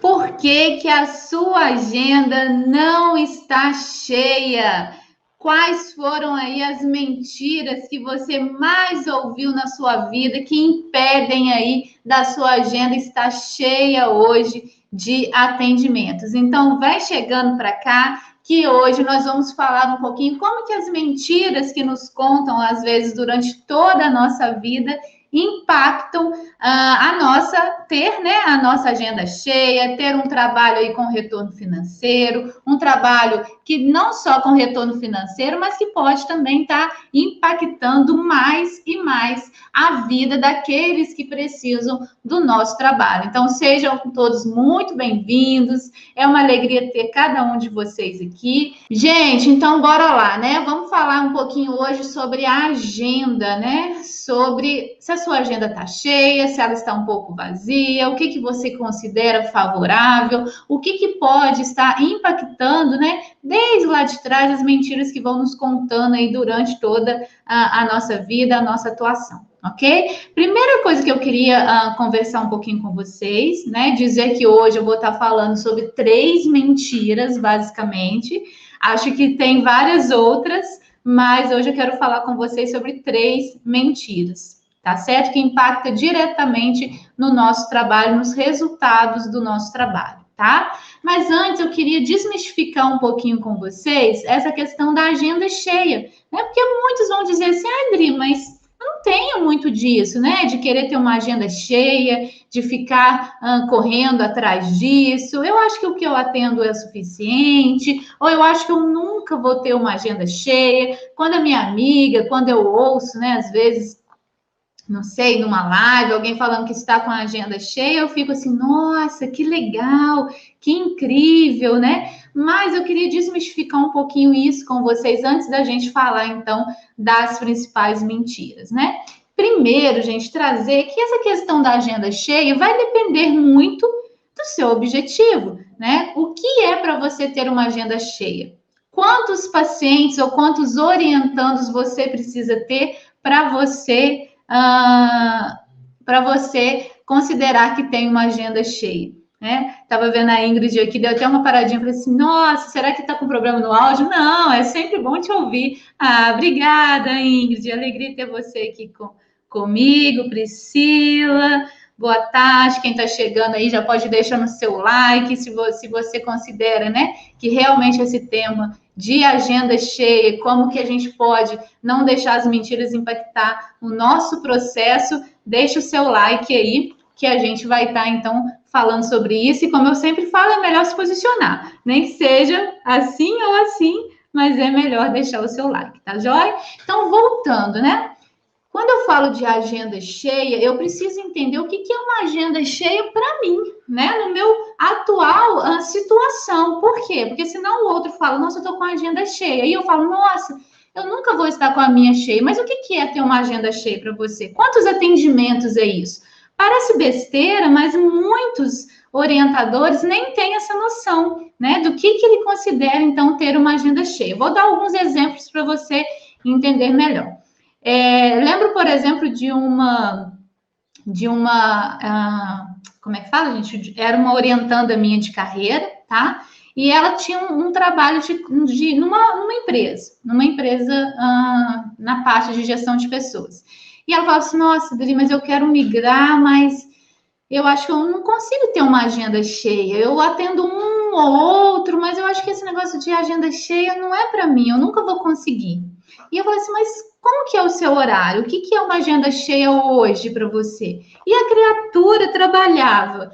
Por que que a sua agenda não está cheia? Quais foram aí as mentiras que você mais ouviu na sua vida que impedem aí da sua agenda estar cheia hoje de atendimentos? Então, vai chegando para cá que hoje nós vamos falar um pouquinho como que as mentiras que nos contam às vezes durante toda a nossa vida impactam a nossa ter, né, a nossa agenda cheia, ter um trabalho aí com retorno financeiro, um trabalho que não só com retorno financeiro, mas que pode também estar impactando mais e mais a vida daqueles que precisam do nosso trabalho. Então, sejam todos muito bem-vindos. É uma alegria ter cada um de vocês aqui. Gente, então bora lá, né? Vamos falar um pouquinho hoje sobre a agenda, né? Sobre se a sua agenda está cheia, se ela está um pouco vazia, o que que você considera favorável, o que que pode estar impactando, né? Desde lá de trás, as mentiras que vão nos contando aí durante toda a nossa vida, a nossa atuação. Ok? Primeira coisa que eu queria conversar um pouquinho com vocês, né? Dizer que hoje eu vou estar falando sobre 3 mentiras, basicamente. Acho que tem várias outras, mas hoje eu quero falar com vocês sobre 3 mentiras, tá certo? Que impacta diretamente no nosso trabalho, nos resultados do nosso trabalho, tá? Mas antes eu queria desmistificar um pouquinho com vocês essa questão da agenda cheia, né? Porque muitos vão dizer assim, Adri, mas não tenho muito disso, né? De querer ter uma agenda cheia, de ficar correndo atrás disso. Eu acho que o que eu atendo é suficiente, ou eu acho que eu nunca vou ter uma agenda cheia. Quando a minha amiga, quando eu ouço, né, às vezes não sei, numa live, alguém falando que está com a agenda cheia, eu fico assim, nossa, que legal, que incrível, né? Mas eu queria desmistificar um pouquinho isso com vocês antes da gente falar, então, das principais mentiras, né? Primeiro, gente, trazer que essa questão da agenda cheia vai depender muito do seu objetivo, né? O que é para você ter uma agenda cheia? Quantos pacientes ou quantos orientandos você precisa ter para você para você considerar que tem uma agenda cheia, né? Tava vendo a Ingrid aqui, deu até uma paradinha, falei assim, nossa, será que tá com problema no áudio? Não, é sempre bom te ouvir. Ah, obrigada, Ingrid, alegria ter você aqui comigo, Priscila. Boa tarde, quem está chegando aí já pode deixar no seu like, se você considera, né, que realmente esse tema de agenda cheia, como que a gente pode não deixar as mentiras impactar o nosso processo, deixa o seu like aí, que a gente vai estar, então, falando sobre isso. E como eu sempre falo, é melhor se posicionar. Nem que seja assim ou assim, mas é melhor deixar o seu like, tá joia? Então, voltando, né? Quando eu falo de agenda cheia, eu preciso entender o que é uma agenda cheia para mim, né? No meu atual situação. Por quê? Porque senão o outro fala, nossa, eu estou com a agenda cheia. E eu falo, nossa, eu nunca vou estar com a minha cheia. Mas o que é ter uma agenda cheia para você? Quantos atendimentos é isso? Parece besteira, mas muitos orientadores nem têm essa noção, né? Do que ele considera, então, ter uma agenda cheia. Vou dar alguns exemplos para você entender melhor. Lembro, por exemplo, como é que fala, gente? Era uma orientanda minha de carreira, tá? E ela tinha um trabalho numa empresa na parte de gestão de pessoas. E ela falava assim, nossa, Dri, mas eu quero migrar, mas eu acho que eu não consigo ter uma agenda cheia. Eu atendo um ou outro, mas eu acho que esse negócio de agenda cheia não é para mim, eu nunca vou conseguir. E eu falei assim, mas como que é o seu horário? O que é uma agenda cheia hoje para você? E a criatura trabalhava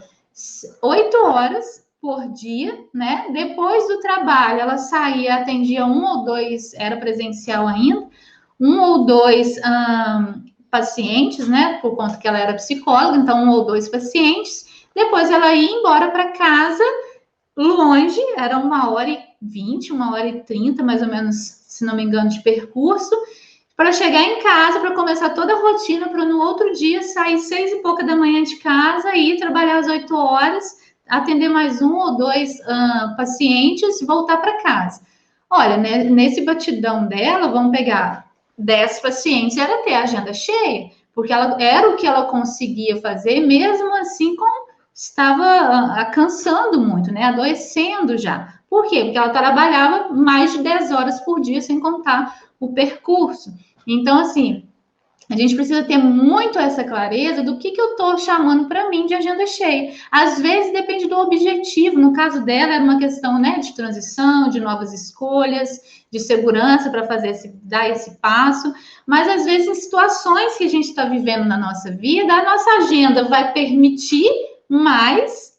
8 horas por dia, né? Depois do trabalho, ela saía, atendia um ou dois, era presencial ainda, um ou dois pacientes, né? Por conta que ela era psicóloga, então um ou dois pacientes. Depois ela ia embora para casa, longe, era 1h20, 1h30, mais ou menos, se não me engano, de percurso, para chegar em casa, para começar toda a rotina, para no outro dia sair 6h pouca da manhã de casa e ir trabalhar às 8 horas, atender mais um ou dois pacientes e voltar para casa. Olha, né, nesse batidão dela, vamos pegar 10 pacientes, era ter a agenda cheia, porque ela, era o que ela conseguia fazer, mesmo assim com estava cansando muito, né? Adoecendo já. Por quê? Porque ela trabalhava mais de 10 horas por dia, sem contar o percurso. Então, assim, a gente precisa ter muito essa clareza do que eu estou chamando para mim de agenda cheia. Às vezes depende do objetivo. No caso dela, era uma questão, né, de transição, de novas escolhas, de segurança para dar esse passo. Mas às vezes, em situações que a gente está vivendo na nossa vida, a nossa agenda vai permitir mais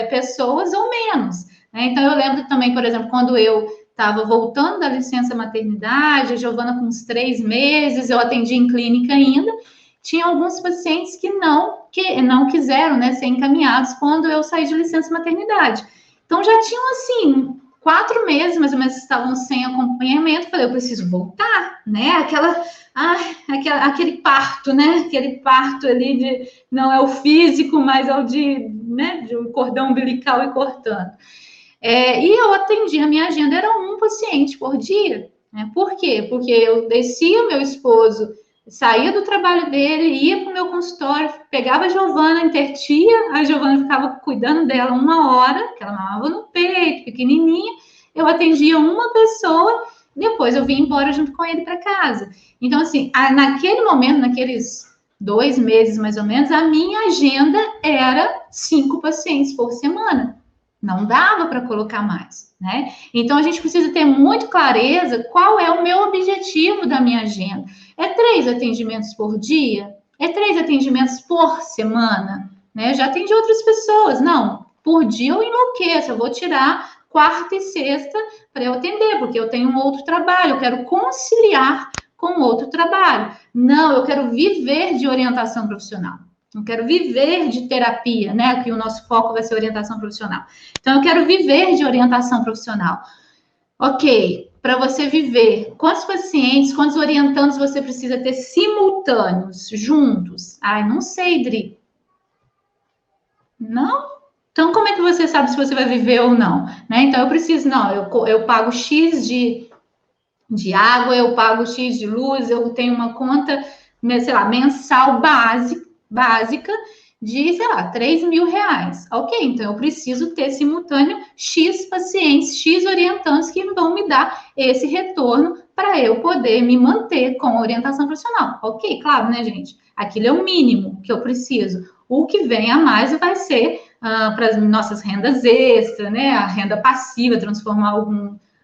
pessoas ou menos. Né? Então, eu lembro também, por exemplo, quando eu estava voltando da licença maternidade, a Giovana com uns 3 meses, eu atendi em clínica ainda. Tinha alguns pacientes que não quiseram, né, ser encaminhados quando eu saí de licença maternidade. Então, já tinham, assim, 4 meses, mais ou menos, estavam sem acompanhamento. Falei, eu preciso voltar, né? Aquele parto, né? Aquele parto ali de, não é o físico, mas é o de cordão umbilical e cortando. E eu atendi, a minha agenda era um paciente por dia. Né? Por quê? Porque eu descia o meu esposo, saía do trabalho dele, ia para o meu consultório, pegava a Giovana, intertia, a Giovana ficava cuidando dela 1 hora, que ela mamava no peito, pequenininha, eu atendia uma pessoa, depois eu vim embora junto com ele para casa. Então, assim, naquele momento, naqueles 2 meses mais ou menos, a minha agenda era 5 pacientes por semana. Não dava para colocar mais, né? Então, a gente precisa ter muito clareza qual é o meu objetivo da minha agenda. É 3 atendimentos por dia? É 3 atendimentos por semana? Né? Já atendi outras pessoas. Não, por dia eu enlouqueço. Eu vou tirar quarta e sexta para eu atender, porque eu tenho um outro trabalho. Eu quero conciliar com outro trabalho. Não, eu quero viver de orientação profissional. Eu quero viver de terapia, né? Aqui o nosso foco vai ser orientação profissional. Então, eu quero viver de orientação profissional. Ok, para você viver, quantos pacientes, quantos orientandos você precisa ter simultâneos, juntos? Ai, não sei, Dri. Não? Então, como é que você sabe se você vai viver ou não? Né? Então, eu preciso, não, eu pago X de água, eu pago X de luz, eu tenho uma conta, sei lá, mensal básica de, sei lá, 3 mil reais. Ok, então eu preciso ter simultâneo X pacientes, X orientantes que vão me dar esse retorno para eu poder me manter com a orientação profissional. Ok, claro, né, gente? Aquilo é o mínimo que eu preciso. O que vem a mais vai ser para as nossas rendas extras, né? A renda passiva, transformar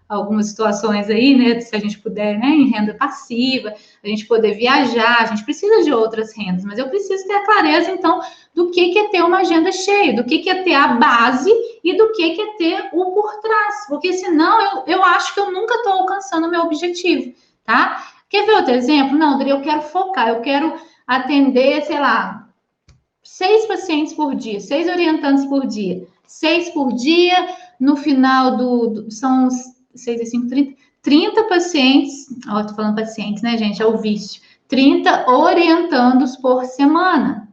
algumas situações aí, né? Se a gente puder, né? Em renda passiva, a gente poder viajar, a gente precisa de outras rendas, mas eu preciso ter a clareza, então, do que é ter uma agenda cheia, do que é ter a base e do que é ter o por trás, porque senão eu acho que eu nunca estou alcançando o meu objetivo, tá? Quer ver outro exemplo? Não, Adri, eu quero focar, eu quero atender, sei lá, 6 pacientes por dia, 6 orientantes por dia, 6 por dia, no final são 6 e 5, 30 pacientes, ó, tô falando pacientes, né, gente, é o vício, 30 orientandos por semana.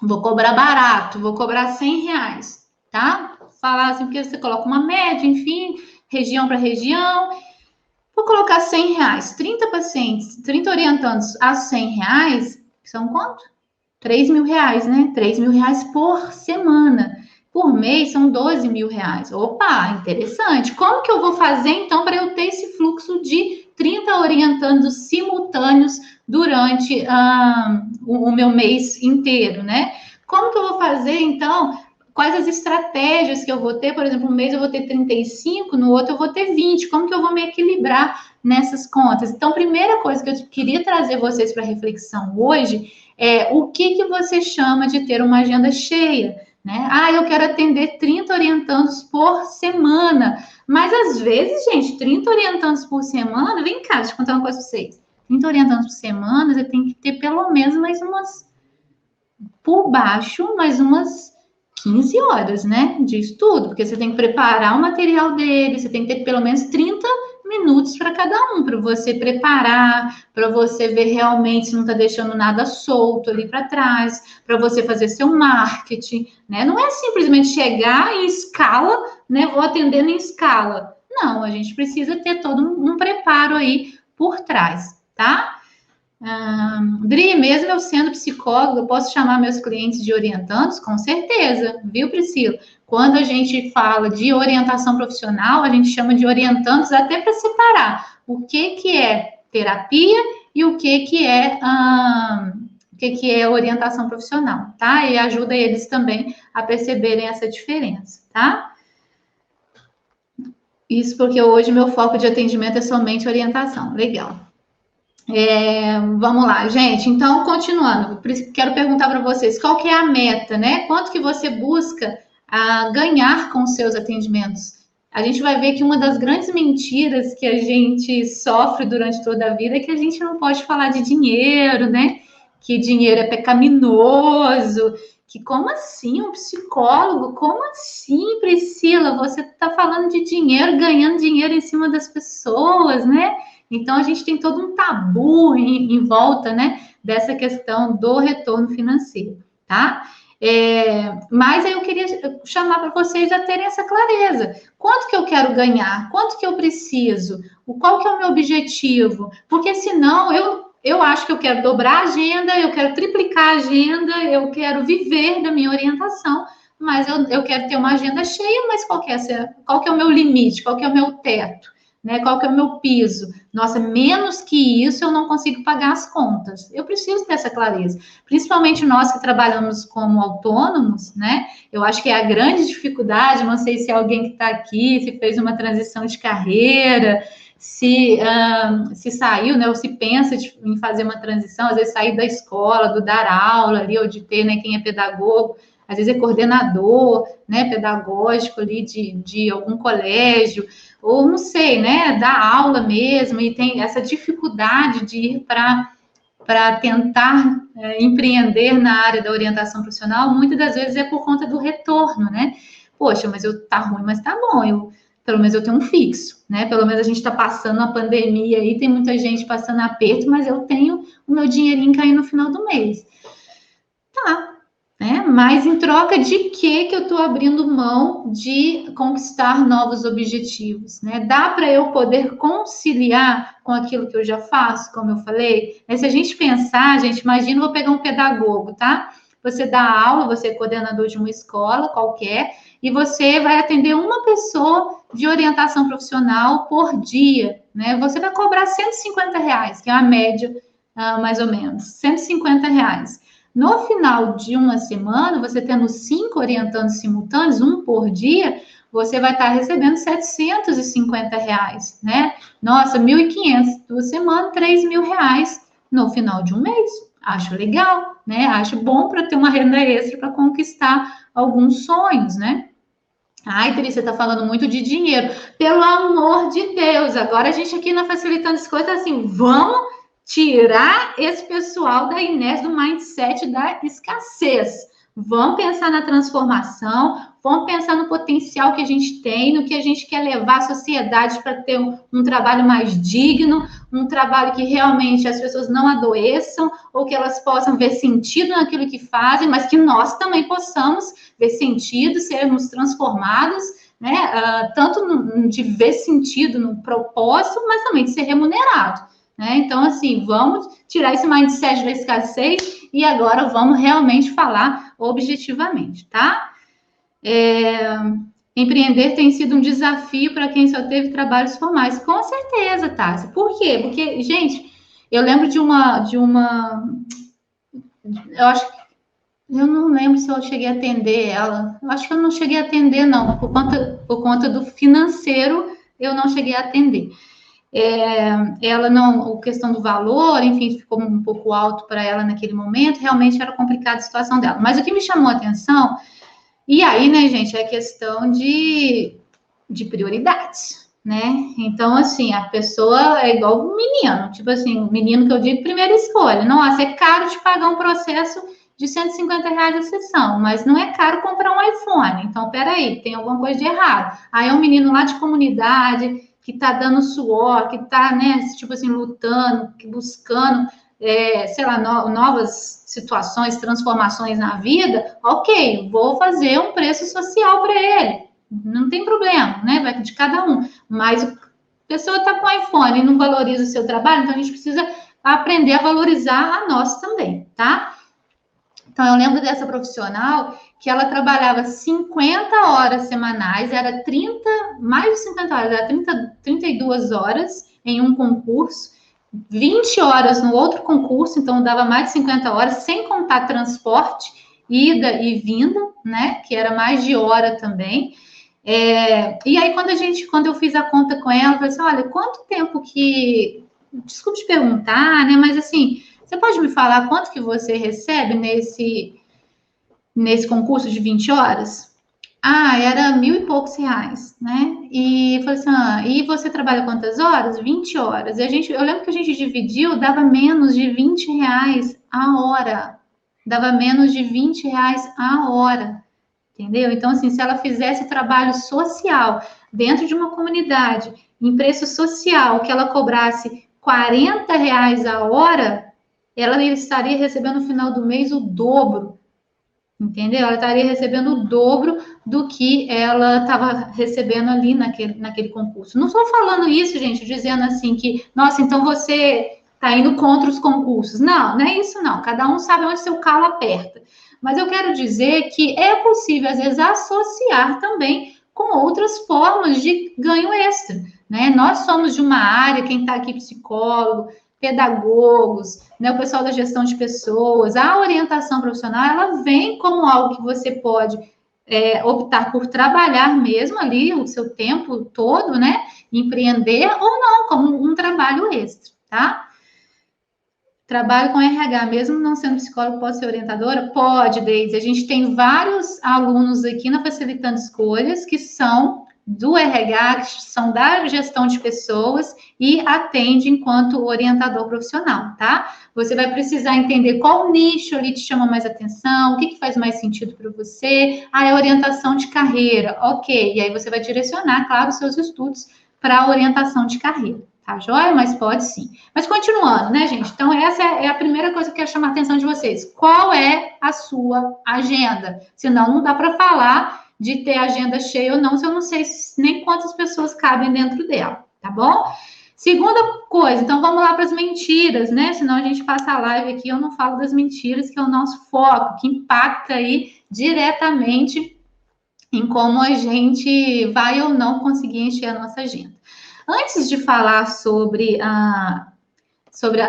Vou cobrar barato, vou cobrar 100 reais, tá? Falar assim, porque você coloca uma média, enfim, região para região. Vou colocar 100 reais, 30 pacientes, 30 orientandos a 100 reais, são quanto? 3 mil reais, né? 3 mil reais por semana. Por mês são 12 mil reais. Opa, interessante. Como que eu vou fazer, então, para eu ter esse fluxo de 30 orientandos simultâneos durante o meu mês inteiro, né? Como que eu vou fazer, então? Quais as estratégias que eu vou ter? Por exemplo, um mês eu vou ter 35, no outro eu vou ter 20. Como que eu vou me equilibrar nessas contas? Então, primeira coisa que eu queria trazer vocês para reflexão hoje é o que você chama de ter uma agenda cheia, né? Eu quero atender 30 orientandos por semana. Mas às vezes, gente, 30 orientandos por semana, vem cá, deixa eu contar uma coisa para vocês. 30 orientandos por semana, você tem que ter pelo menos mais umas, por baixo, mais umas 15 horas, né, de estudo, porque você tem que preparar o material dele, você tem que ter pelo menos 30 minutos para cada um, para você preparar, para você ver realmente se não está deixando nada solto ali para trás, para você fazer seu marketing, né? Não é simplesmente chegar em escala, né? Vou atendendo em escala. Não, a gente precisa ter todo um preparo aí por trás, tá? Dri, mesmo eu sendo psicóloga, eu posso chamar meus clientes de orientandos? Com certeza, viu, Priscila? Quando a gente fala de orientação profissional, a gente chama de orientandos até para separar o que é terapia e o que é orientação profissional, tá? E ajuda eles também a perceberem essa diferença, tá? Isso porque hoje meu foco de atendimento é somente orientação. Legal. Vamos lá, gente. Então, continuando, quero perguntar para vocês qual que é a meta, né? Quanto que você busca ganhar com os seus atendimentos? A gente vai ver que uma das grandes mentiras que a gente sofre durante toda a vida é que a gente não pode falar de dinheiro, né? Que dinheiro é pecaminoso, que como assim um psicólogo? Como assim, Priscila? Você está falando de dinheiro, ganhando dinheiro em cima das pessoas, né? Então, a gente tem todo um tabu em volta, né, dessa questão do retorno financeiro, tá? Mas aí eu queria chamar para vocês a terem essa clareza. Quanto que eu quero ganhar? Quanto que eu preciso? Qual que é o meu objetivo? Porque senão eu acho que eu quero dobrar a agenda, eu quero triplicar a agenda, eu quero viver da minha orientação, mas eu quero ter uma agenda cheia, mas qual que é o meu limite? Qual que é o meu teto? Né? Qual que é o meu piso? Nossa, menos que isso eu não consigo pagar as contas. Eu preciso ter essa clareza. Principalmente nós que trabalhamos como autônomos, né? Eu acho que é a grande dificuldade, não sei se alguém que está aqui, se fez uma transição de carreira, se saiu, né? Ou se pensa em fazer uma transição, às vezes sair da escola, do dar aula ali, ou de ter, né, quem é pedagogo, às vezes é coordenador, né, pedagógico ali de algum colégio, ou não sei, né, dar aula mesmo, e tem essa dificuldade de ir para tentar empreender na área da orientação profissional, muitas das vezes é por conta do retorno, né? Poxa, mas tá ruim, mas tá bom, pelo menos eu tenho um fixo, né? Pelo menos a gente está passando uma pandemia aí, tem muita gente passando aperto, mas eu tenho o meu dinheirinho caindo no final do mês. Tá, né? Mas em troca de que eu estou abrindo mão de conquistar novos objetivos, né? Dá para eu poder conciliar com aquilo que eu já faço, como eu falei? Se a gente pensar, gente, imagina, vou pegar um pedagogo, tá? Você dá aula, você é coordenador de uma escola qualquer, e você vai atender uma pessoa de orientação profissional por dia, né? Você vai cobrar R$ 150, que é a média, mais ou menos, R$ 150. No final de uma semana, você tendo 5 orientandos simultâneos, um por dia, você vai estar recebendo R$ 750, né? Nossa, 1.500 duas semanas, R$ 3.000 no final de um mês. Acho legal, né? Acho bom para ter uma renda extra para conquistar alguns sonhos, né? Ai, Cris, você está falando muito de dinheiro. Pelo amor de Deus, agora a gente aqui na Facilitando as Coisas, assim, vamos tirar esse pessoal da Inés do mindset da escassez. Vamos pensar na transformação, vamos pensar no potencial que a gente tem, no que a gente quer levar a sociedade para ter um trabalho mais digno, um trabalho que realmente as pessoas não adoeçam, ou que elas possam ver sentido naquilo que fazem, mas que nós também possamos ver sentido, sermos transformados, né? Tanto de ver sentido no propósito, mas também de ser remunerado. Né? Então, assim, vamos tirar esse mindset da escassez e agora vamos realmente falar objetivamente, tá? Empreender tem sido um desafio para quem só teve trabalhos formais. Com certeza, Tássia. Por quê? Porque, gente, eu lembro de uma. Eu acho que. Eu não lembro se eu cheguei a atender ela. Eu acho que eu não cheguei a atender, não. Por conta do financeiro, eu não cheguei a atender. Ela não, a questão do valor, enfim, ficou um pouco alto para ela naquele momento, realmente era complicada a situação dela. Mas o que me chamou a atenção, e aí, né, gente, é questão de prioridades, né? Então, assim, a pessoa é igual o menino, tipo assim, o menino que eu digo, primeira escolha. Nossa, é caro de pagar um processo de R$ 150 a sessão, mas não é caro comprar um iPhone. Então, peraí, tem alguma coisa de errado. Aí é um menino lá de comunidade que tá dando suor, que tá, né, tipo assim, lutando, buscando, sei lá, novas situações, transformações na vida, ok, vou fazer um preço social para ele, não tem problema, né, vai de cada um, mas a pessoa tá com iPhone e não valoriza o seu trabalho, então a gente precisa aprender a valorizar a nós também, tá? Então, eu lembro dessa profissional que ela trabalhava 50 horas semanais, era 30, mais de 50 horas, era 32 horas em um concurso, 20 horas no outro concurso, então dava mais de 50 horas, sem contar transporte, ida e vinda, né? Que era mais de hora também. E aí, quando eu fiz a conta com ela, eu falei assim: olha, quanto tempo que. Desculpe te perguntar, né? Mas assim, você pode me falar quanto que você recebe nesse concurso de 20 horas? Ah, era 1.000 e poucos reais, né? E eu falei assim: e você trabalha quantas horas? 20 horas. Eu lembro que a gente dividiu, dava menos de 20 reais a hora. Dava menos de 20 reais a hora. Entendeu? Então, assim, se ela fizesse trabalho social dentro de uma comunidade, em preço social, que ela cobrasse 40 reais a hora, ela estaria recebendo no final do mês o dobro, entendeu? Ela estaria recebendo o dobro do que ela estava recebendo ali naquele concurso. Não estou falando isso, gente, dizendo assim que, nossa, então você está indo contra os concursos. Não, não é isso não. Cada um sabe onde seu calo aperta. Mas eu quero dizer que é possível, às vezes, associar também com outras formas de ganho extra, né? Nós somos de uma área, quem está aqui, psicólogo, pedagogos, né, o pessoal da gestão de pessoas, a orientação profissional, ela vem como algo que você pode optar por trabalhar mesmo ali o seu tempo todo, né, empreender ou não, como um trabalho extra, tá? Trabalho com RH, mesmo não sendo psicólogo, pode ser orientadora? Pode, Deise. A gente tem vários alunos aqui na Facilitando Escolhas que são do RH, que são da gestão de pessoas e atende enquanto orientador profissional, tá? Você vai precisar entender qual nicho ali te chama mais atenção, o que faz mais sentido para você. É orientação de carreira, ok. E aí você vai direcionar, claro, os seus estudos para a orientação de carreira. Tá joia? Mas pode sim. Mas continuando, né, gente? Então, essa é a primeira coisa que eu quero chamar a atenção de vocês. Qual é a sua agenda? Senão, não dá para falar de ter agenda cheia ou não, se eu não sei nem quantas pessoas cabem dentro dela, tá bom? Segunda coisa, então vamos lá para as mentiras, né? Senão a gente passa a live aqui, eu não falo das mentiras, que é o nosso foco, que impacta aí diretamente em como a gente vai ou não conseguir encher a nossa agenda. Antes de falar sobre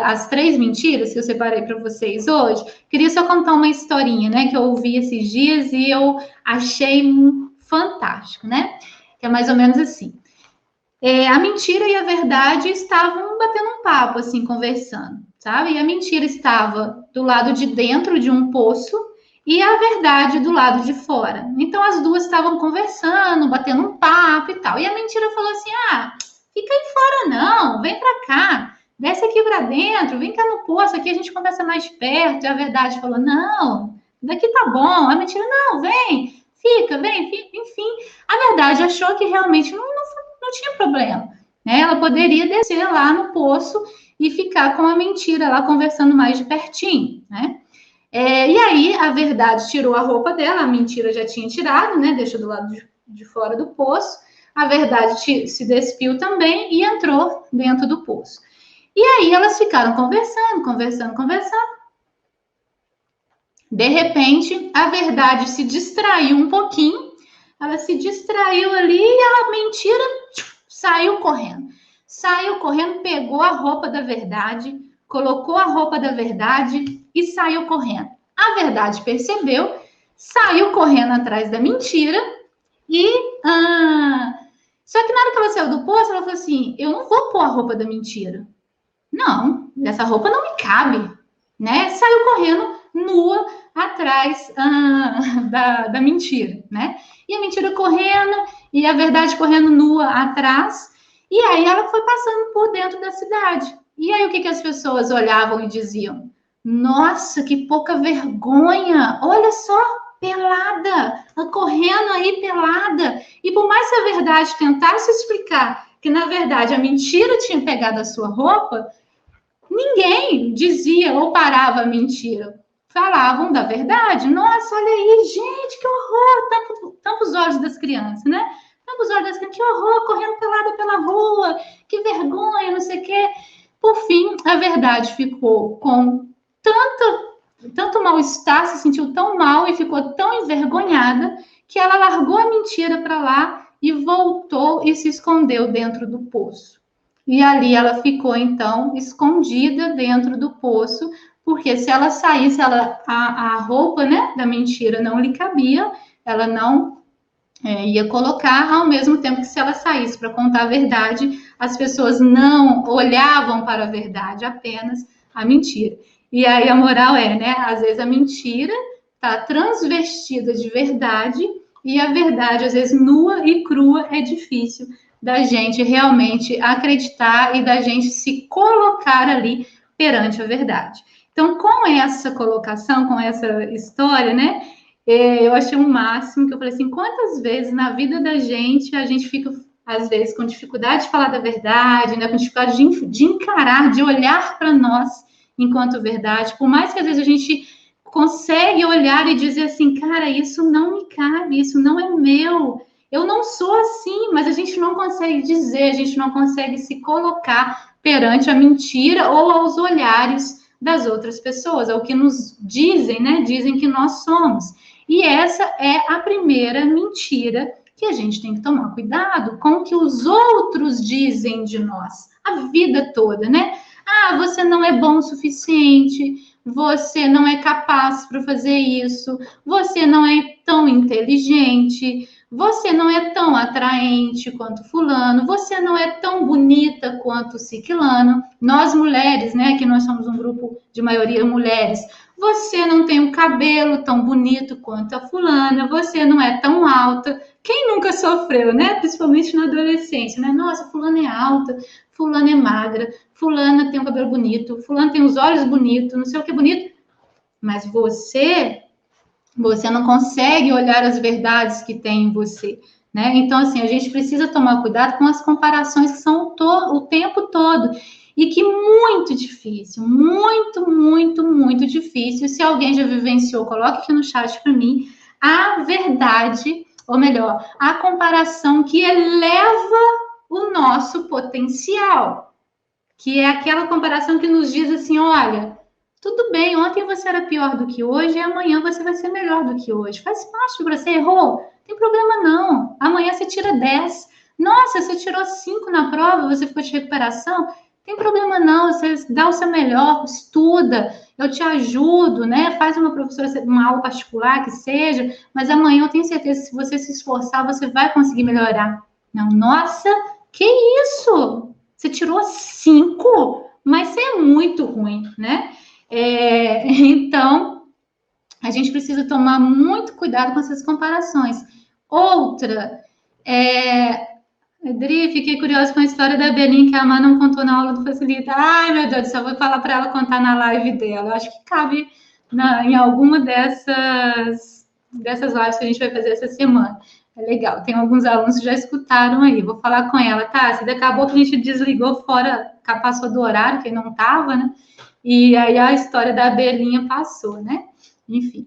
as 3 mentiras que eu separei para vocês hoje, queria só contar uma historinha, né, que eu ouvi esses dias e eu achei fantástico, né? Que é mais ou menos assim. A mentira e a verdade estavam batendo um papo, assim, conversando, sabe? E a mentira estava do lado de dentro de um poço e a verdade do lado de fora. Então, as duas estavam conversando, batendo um papo e tal. E a mentira falou assim: fica aí fora não, vem para cá, desce aqui para dentro, vem cá no poço, aqui a gente conversa mais perto. E a verdade falou: não, daqui tá bom. A mentira: não, vem, vem, enfim. A verdade achou que realmente não tinha problema, né? Ela poderia descer lá no poço e ficar com a mentira lá conversando mais de pertinho, né? E aí a verdade tirou a roupa dela, a mentira já tinha tirado, né? Deixou do lado de fora do poço. A verdade se despiu também e entrou dentro do poço. E aí elas ficaram conversando. De repente, a verdade se distraiu um pouquinho. Ela se distraiu ali e a mentira saiu correndo, pegou a roupa da verdade, colocou a roupa da verdade e saiu correndo. A verdade percebeu, saiu correndo atrás da mentira e só que na hora que ela saiu do poço, ela falou assim: eu não vou pôr a roupa da mentira. Não, essa roupa não me cabe, né? Saiu correndo nua atrás da mentira, né? E a mentira correndo e a verdade correndo nua atrás. E aí ela foi passando por dentro da cidade. E aí o que as pessoas olhavam e diziam? Nossa, que pouca vergonha! Olha só, pelada, correndo aí pelada. E por mais que a verdade tentasse explicar que, na verdade, a mentira tinha pegado a sua roupa, ninguém dizia ou parava a mentira. Falavam da verdade. Nossa, olha aí, gente, que horror! Tampa os olhos das crianças, né? Tampa os olhos das crianças, que horror, correndo pelada pela rua, que vergonha, não sei o quê. Por fim, a verdade ficou com tanto mal-estar, se sentiu tão mal e ficou tão envergonhada que ela largou a mentira para lá e voltou e se escondeu dentro do poço. E ali ela ficou, então, escondida dentro do poço, porque se ela saísse, a roupa, né, da mentira não lhe cabia, ela não ia colocar, ao mesmo tempo que se ela saísse para contar a verdade, as pessoas não olhavam para a verdade, apenas a mentira. E aí a moral é, né? Às vezes a mentira está transvestida de verdade e a verdade, às vezes nua e crua, é difícil da gente realmente acreditar e da gente se colocar ali perante a verdade. Então, com essa colocação, com essa história, né? Eu achei um máximo, que eu falei assim, quantas vezes na vida da gente a gente fica, às vezes, com dificuldade de falar da verdade, né, com dificuldade de encarar, de olhar para nós enquanto verdade, por mais que às vezes a gente consegue olhar e dizer assim, cara, isso não me cabe, isso não é meu, eu não sou assim, mas a gente não consegue dizer, a gente não consegue se colocar perante a mentira ou aos olhares das outras pessoas, ao que nos dizem, né? Dizem que nós somos. E essa é a primeira mentira que a gente tem que tomar cuidado com o que os outros dizem de nós, a vida toda, né? Ah, você não é bom o suficiente, você não é capaz para fazer isso, você não é tão inteligente, você não é tão atraente quanto fulano, você não é tão bonita quanto ciclano. Nós mulheres, né, que nós somos um grupo de maioria mulheres, você não tem um cabelo tão bonito quanto a fulana, você não é tão alta. Quem nunca sofreu, né? Principalmente na adolescência, né? Nossa, fulana é alta, fulana é magra, fulana tem um cabelo bonito, fulana tem os olhos bonitos, não sei o que bonito. Mas você não consegue olhar as verdades que tem em você, né? Então, assim, a gente precisa tomar cuidado com as comparações que são o tempo todo. E que muito difícil, muito, muito, muito difícil. Se alguém já vivenciou, coloque aqui no chat para mim a verdade, ou melhor, a comparação que eleva o nosso potencial, que é aquela comparação que nos diz assim, olha, tudo bem, ontem você era pior do que hoje e amanhã você vai ser melhor do que hoje. Faz parte, você errou, não tem problema não. Amanhã você tira 10. Nossa, você tirou 5 na prova, você ficou de recuperação. Tem problema não, você dá o seu melhor, estuda, eu te ajudo, né? Faz uma professora, uma aula particular que seja, mas amanhã eu tenho certeza que se você se esforçar, você vai conseguir melhorar. Não, nossa, que isso? Você tirou 5? Mas você é muito ruim, né? Então, a gente precisa tomar muito cuidado com essas comparações. Outra, Adri, fiquei curiosa com a história da Belinha que a Má não contou na aula do Facilita. Ai, meu Deus do céu, vou falar para ela contar na live dela. Eu acho que cabe em alguma dessas lives que a gente vai fazer essa semana. É legal, tem alguns alunos que já escutaram aí. Vou falar com ela, tá? Se acabou que a gente desligou fora, passou do horário, que não estava, né? E aí a história da Belinha passou, né? Enfim.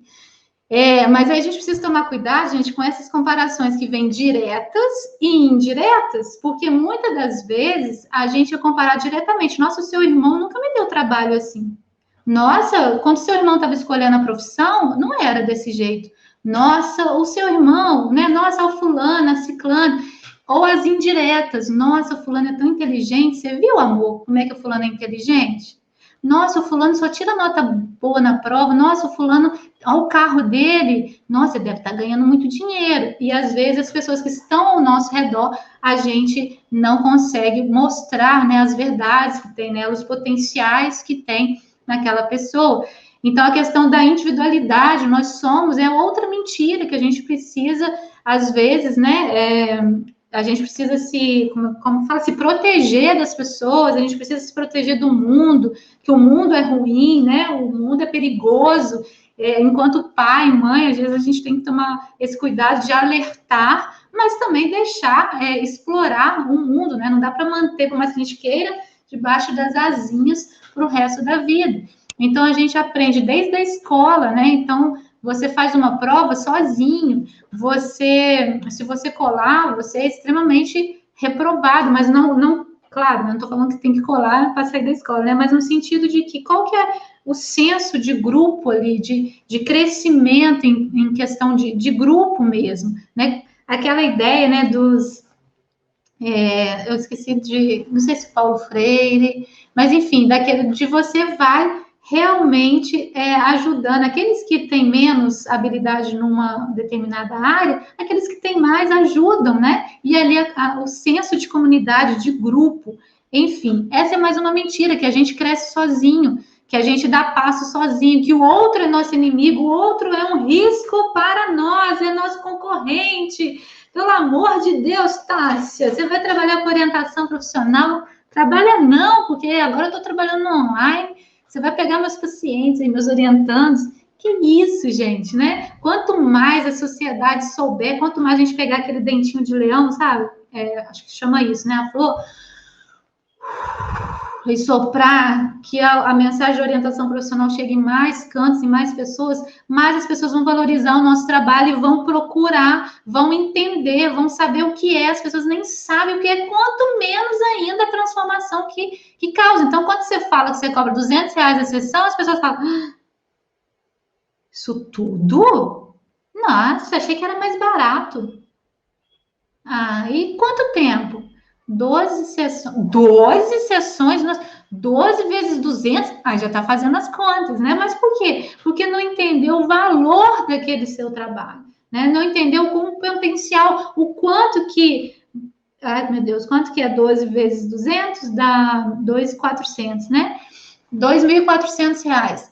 Mas aí a gente precisa tomar cuidado, gente, com essas comparações que vêm diretas e indiretas, porque muitas das vezes a gente é comparar diretamente. Nossa, o seu irmão nunca me deu trabalho assim. Nossa, quando o seu irmão estava escolhendo a profissão, não era desse jeito. Nossa, o seu irmão, né? Nossa, o fulano, a ciclana. Ou as indiretas. Nossa, o fulano é tão inteligente. Você viu, amor, como é que o fulano é inteligente? Nossa, o fulano só tira nota boa na prova. Nossa, o fulano, olha o carro dele. Nossa, ele deve estar ganhando muito dinheiro. E às vezes as pessoas que estão ao nosso redor, a gente não consegue mostrar, né, as verdades que tem nela, os potenciais que tem naquela pessoa. Então, a questão da individualidade, nós somos, é outra mentira que a gente precisa, às vezes, né, a gente precisa como fala, se proteger das pessoas, a gente precisa se proteger do mundo, que o mundo é ruim, né? O mundo é perigoso. Enquanto pai, mãe, às vezes a gente tem que tomar esse cuidado de alertar, mas também deixar explorar o mundo, né? Não dá para manter, por mais que a gente queira, debaixo das asinhas para o resto da vida. Então a gente aprende desde a escola, né? Então você faz uma prova sozinho, se você colar, você é extremamente reprovado, mas não claro, não estou falando que tem que colar para sair da escola, né? Mas no sentido de que qual que é o senso de grupo ali, de crescimento em questão de grupo mesmo, né? Aquela ideia, né, eu esqueci não sei se Paulo Freire, mas enfim, daquele de você vai realmente ajudando aqueles que têm menos habilidade numa determinada área, aqueles que têm mais ajudam, né? E ali o senso de comunidade, de grupo, enfim, essa é mais uma mentira, que a gente cresce sozinho, que a gente dá passo sozinho, que o outro é nosso inimigo, o outro é um risco para nós, é nosso concorrente. Pelo amor de Deus, Tássia, você vai trabalhar com orientação profissional? Trabalha não, porque agora eu estou trabalhando online, você vai pegar meus pacientes e meus orientandos. Que isso, gente, né? Quanto mais a sociedade souber, quanto mais a gente pegar aquele dentinho de leão, sabe? Acho que chama isso, né? A flor, e soprar que a mensagem de orientação profissional chegue em mais cantos, em mais pessoas, mais as pessoas vão valorizar o nosso trabalho e vão procurar, vão entender, vão saber o que é. As pessoas nem sabem o que é, quanto menos ainda a transformação que causa. Então, quando você fala que você cobra R$200 a sessão, as pessoas falam, isso tudo? Nossa, achei que era mais barato. E quanto tempo? 12 sessões. 12 sessões, 12 vezes 200, já está fazendo as contas, né? Mas por quê? Porque não entendeu o valor daquele seu trabalho, né? Não entendeu com o potencial, o quanto que, ai meu Deus, quanto que é 12 vezes 200? Dá 2.400, né? R$2.400.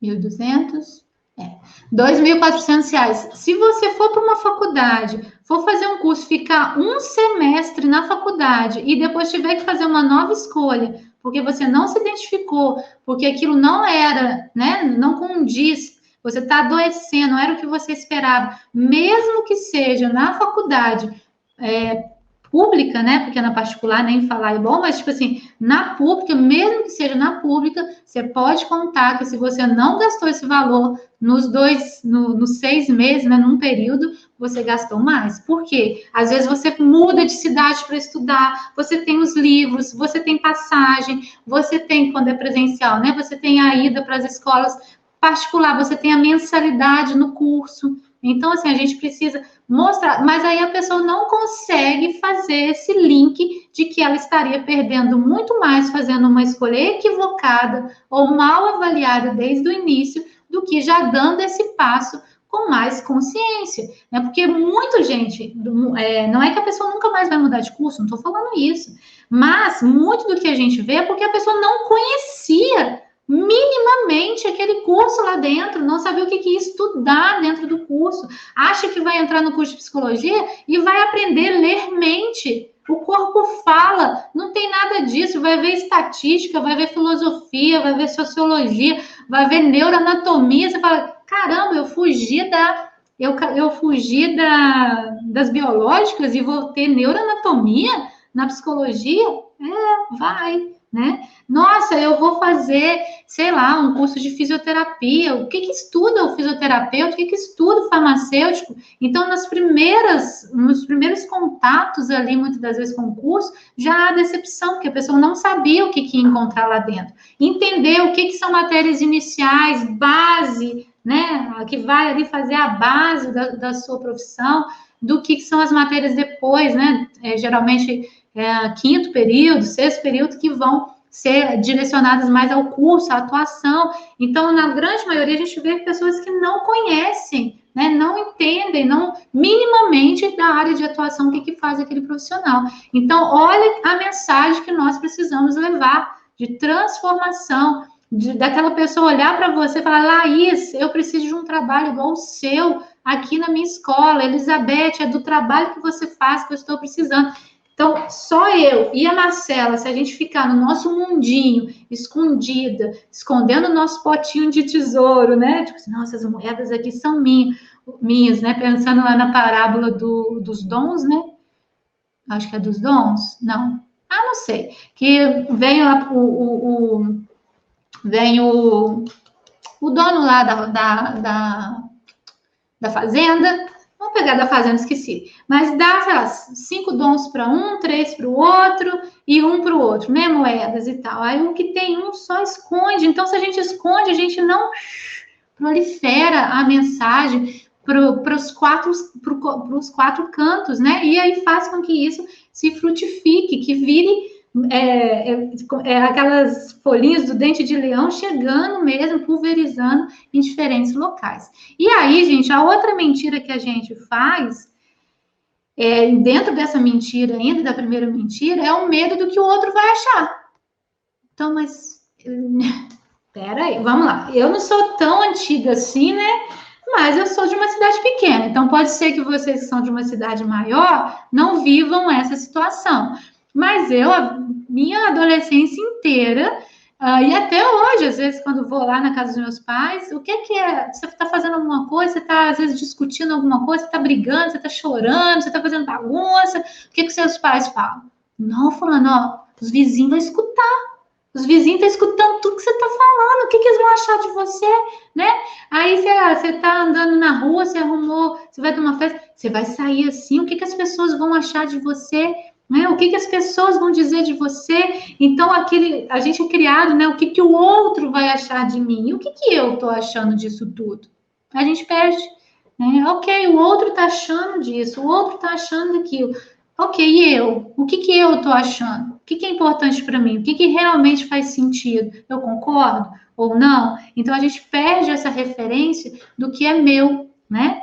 1.200, R$2.400. Se você for para uma faculdade, for fazer um curso, ficar um semestre na faculdade e depois tiver que fazer uma nova escolha, porque você não se identificou, porque aquilo não era, né? Não condiz, você está adoecendo, não era o que você esperava, mesmo que seja na faculdade pública, né? Porque na particular nem falar é bom, mas tipo assim, na pública, mesmo que seja na pública, você pode contar que se você não gastou esse valor nos 6 meses, né? Num período, você gastou mais. Por quê? Às vezes você muda de cidade para estudar, você tem os livros, você tem passagem, você tem, quando é presencial, né? Você tem a ida para as escolas particular, você tem a mensalidade no curso. Então, assim, a gente precisa mostrar, mas aí a pessoa não consegue fazer esse link de que ela estaria perdendo muito mais fazendo uma escolha equivocada ou mal avaliada desde o início, do que já dando esse passo com mais consciência, né? Porque muita gente, não é que a pessoa nunca mais vai mudar de curso, não estou falando isso, mas muito do que a gente vê é porque a pessoa não conhecia minimamente aquele curso lá dentro, não sabia o que ia estudar dentro do curso, acha que vai entrar no curso de psicologia e vai aprender a ler mente. O corpo fala, não tem nada disso, vai ver estatística, vai ver filosofia, vai ver sociologia, vai ver neuroanatomia, você fala, caramba, eu fugi das biológicas e vou ter neuroanatomia na psicologia? Vai, né? Nossa, eu vou fazer, sei lá, um curso de fisioterapia. O que estuda o fisioterapeuta? O que estuda o farmacêutico? Então, nos primeiros contatos ali, muitas das vezes com o curso, já há decepção, porque a pessoa não sabia o que ia encontrar lá dentro. Entender o que são matérias iniciais, base, né? Que vai ali fazer a base da sua profissão, do que são as matérias depois, né? Geralmente quinto período, sexto período, que vão ser direcionadas mais ao curso, à atuação. Então, na grande maioria, a gente vê pessoas que não conhecem, né, não entendem, não minimamente da área de atuação, o que faz aquele profissional. Então, olha a mensagem que nós precisamos levar de transformação, daquela pessoa olhar para você e falar, Laís, eu preciso de um trabalho igual o seu aqui na minha escola, Elizabeth, é do trabalho que você faz que eu estou precisando. Então, só eu e a Marcela, se a gente ficar no nosso mundinho, escondida, escondendo o nosso potinho de tesouro, né? Tipo assim, nossa, as moedas aqui são minhas, né? Pensando lá na parábola dos dons, né? Acho que é dos dons? Não. Não sei. Que vem lá vem o dono lá da fazenda. Vou pegar da fazenda, esqueci. Mas dá, sei lá, 5 dons para um, 3 para o outro e um para o outro, né? Moedas e tal. Aí o que tem um só esconde. Então, se a gente esconde, a gente não prolifera a mensagem para os quatro cantos, né? E aí faz com que isso se frutifique, que vire aquelas folhinhas do dente de leão chegando mesmo, pulverizando em diferentes locais. E aí, gente, a outra mentira que a gente faz, dentro dessa mentira ainda, da primeira mentira, é o medo do que o outro vai achar. Então, mas... Peraí, vamos lá. Eu não sou tão antiga assim, né? Mas eu sou de uma cidade pequena. Então, pode ser que vocês que são de uma cidade maior não vivam essa situação. Mas eu, a minha adolescência inteira, e até hoje, às vezes, quando vou lá na casa dos meus pais, o que é? Você está fazendo alguma coisa, você está, às vezes, discutindo alguma coisa, você está brigando, você está chorando, você está fazendo bagunça. O que seus pais falam? Não, fulano, ó, os vizinhos vão escutar. Os vizinhos estão escutando tudo que você está falando. O que eles vão achar de você, né? Aí você está andando na rua, você arrumou, você vai para uma festa, você vai sair assim. O que as pessoas vão achar de você? Né? O que as pessoas vão dizer de você? Então, a gente é criado, né? O que o outro vai achar de mim? E o que eu estou achando disso tudo? A gente perde. Né? Ok, o outro está achando disso, o outro está achando daquilo. Ok, e eu? O que eu estou achando? O que é importante para mim? O que realmente faz sentido? Eu concordo ou não? Então, a gente perde essa referência do que é meu, né?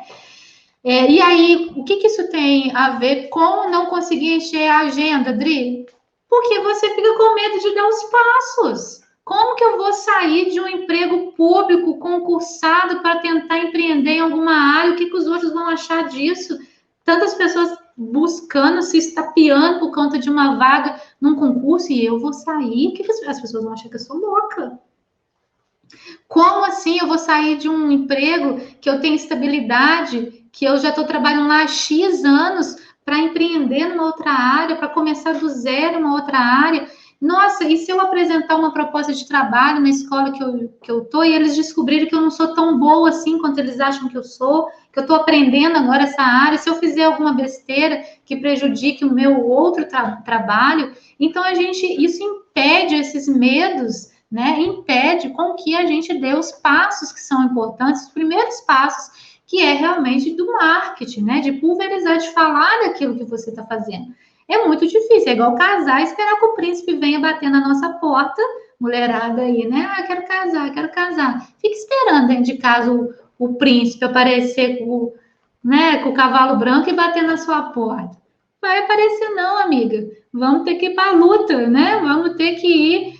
E aí, o que isso tem a ver com não conseguir encher a agenda, Dri? Porque você fica com medo de dar os passos. Como que eu vou sair de um emprego público concursado para tentar empreender em alguma área? O que os outros vão achar disso? Tantas pessoas buscando, se estapeando por conta de uma vaga num concurso e eu vou sair? O que as pessoas vão achar que eu sou louca? Como assim eu vou sair de um emprego que eu tenho estabilidade, que eu já estou trabalhando lá há X anos para empreender numa outra área, para começar do zero numa outra área? Nossa, e se eu apresentar uma proposta de trabalho na escola que eu tô e eles descobrirem que eu não sou tão boa assim quanto eles acham que eu sou, que eu estou aprendendo agora essa área, se eu fizer alguma besteira que prejudique o meu outro trabalho, então isso impede esses medos, né? Impede com que a gente dê os passos que são importantes, os primeiros passos, que é realmente do marketing, né? De pulverizar, de falar daquilo que você está fazendo. É muito difícil, é igual casar e esperar que o príncipe venha bater na nossa porta, mulherada aí, né? Ah, quero casar, quero casar. Fica esperando dentro de casa o príncipe aparecer com o cavalo branco e bater na sua porta. Vai aparecer não, amiga. Vamos ter que ir para a luta, né? Vamos ter que ir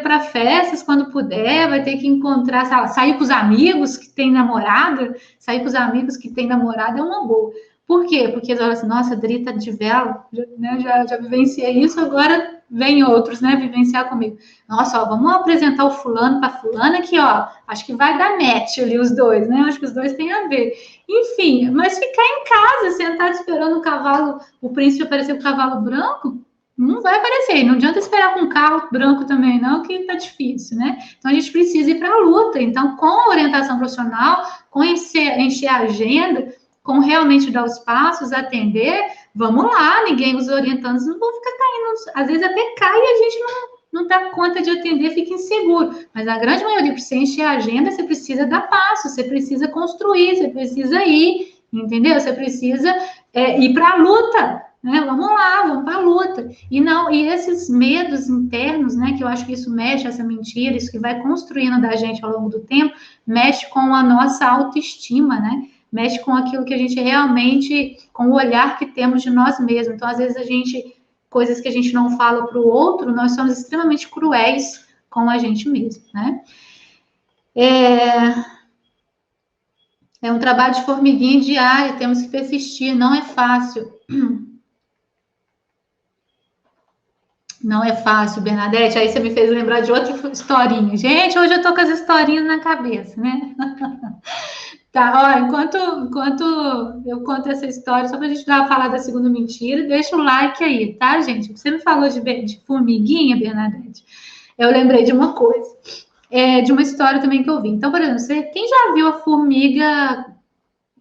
para festas quando puder, vai ter que encontrar, sair com os amigos que têm namorada, sair com os amigos que têm namorada é uma boa. Por quê? Porque eles olham assim, nossa, a Dri tá de vela, né? Já vivenciei isso, agora vem outros, né, vivenciar comigo. Nossa, ó, vamos apresentar o fulano para fulana aqui, ó, acho que vai dar match ali os dois, né? Acho que os dois têm a ver. Enfim, mas ficar em casa, sentado esperando o príncipe aparecer com o cavalo branco, não vai aparecer. Não adianta esperar com um carro branco também, não, que tá difícil, né? Então a gente precisa ir para a luta. Então, com orientação profissional, com encher a agenda, com realmente dar os passos, atender, vamos lá, ninguém os orientando, não vão ficar caindo. Às vezes até cai e a gente não dá conta de atender, fica inseguro. Mas a grande maioria, para você encher a agenda, você precisa dar passo, você precisa construir, você precisa ir, entendeu? Você precisa ir para a luta, né? Vamos lá, vamos para a luta. E esses medos internos, né? Que eu acho que isso mexe, essa mentira, isso que vai construindo da gente ao longo do tempo, mexe com a nossa autoestima, né? Mexe com aquilo que a gente realmente, com o olhar que temos de nós mesmos. Então, às vezes, coisas que a gente não fala para o outro, nós somos extremamente cruéis com a gente mesmo, né? É um trabalho de formiguinha diário, temos que persistir, não é fácil. Não é fácil, Bernadette. Aí você me fez lembrar de outra historinha. Gente, hoje eu tô com as historinhas na cabeça, né? Tá, ó, enquanto eu conto essa história, só para a gente dar a falar da segunda mentira, deixa o like aí, tá, gente? Você me falou de formiguinha, Bernadette. Eu lembrei de uma coisa, de uma história também que eu vi. Então, por exemplo, quem já viu a formiga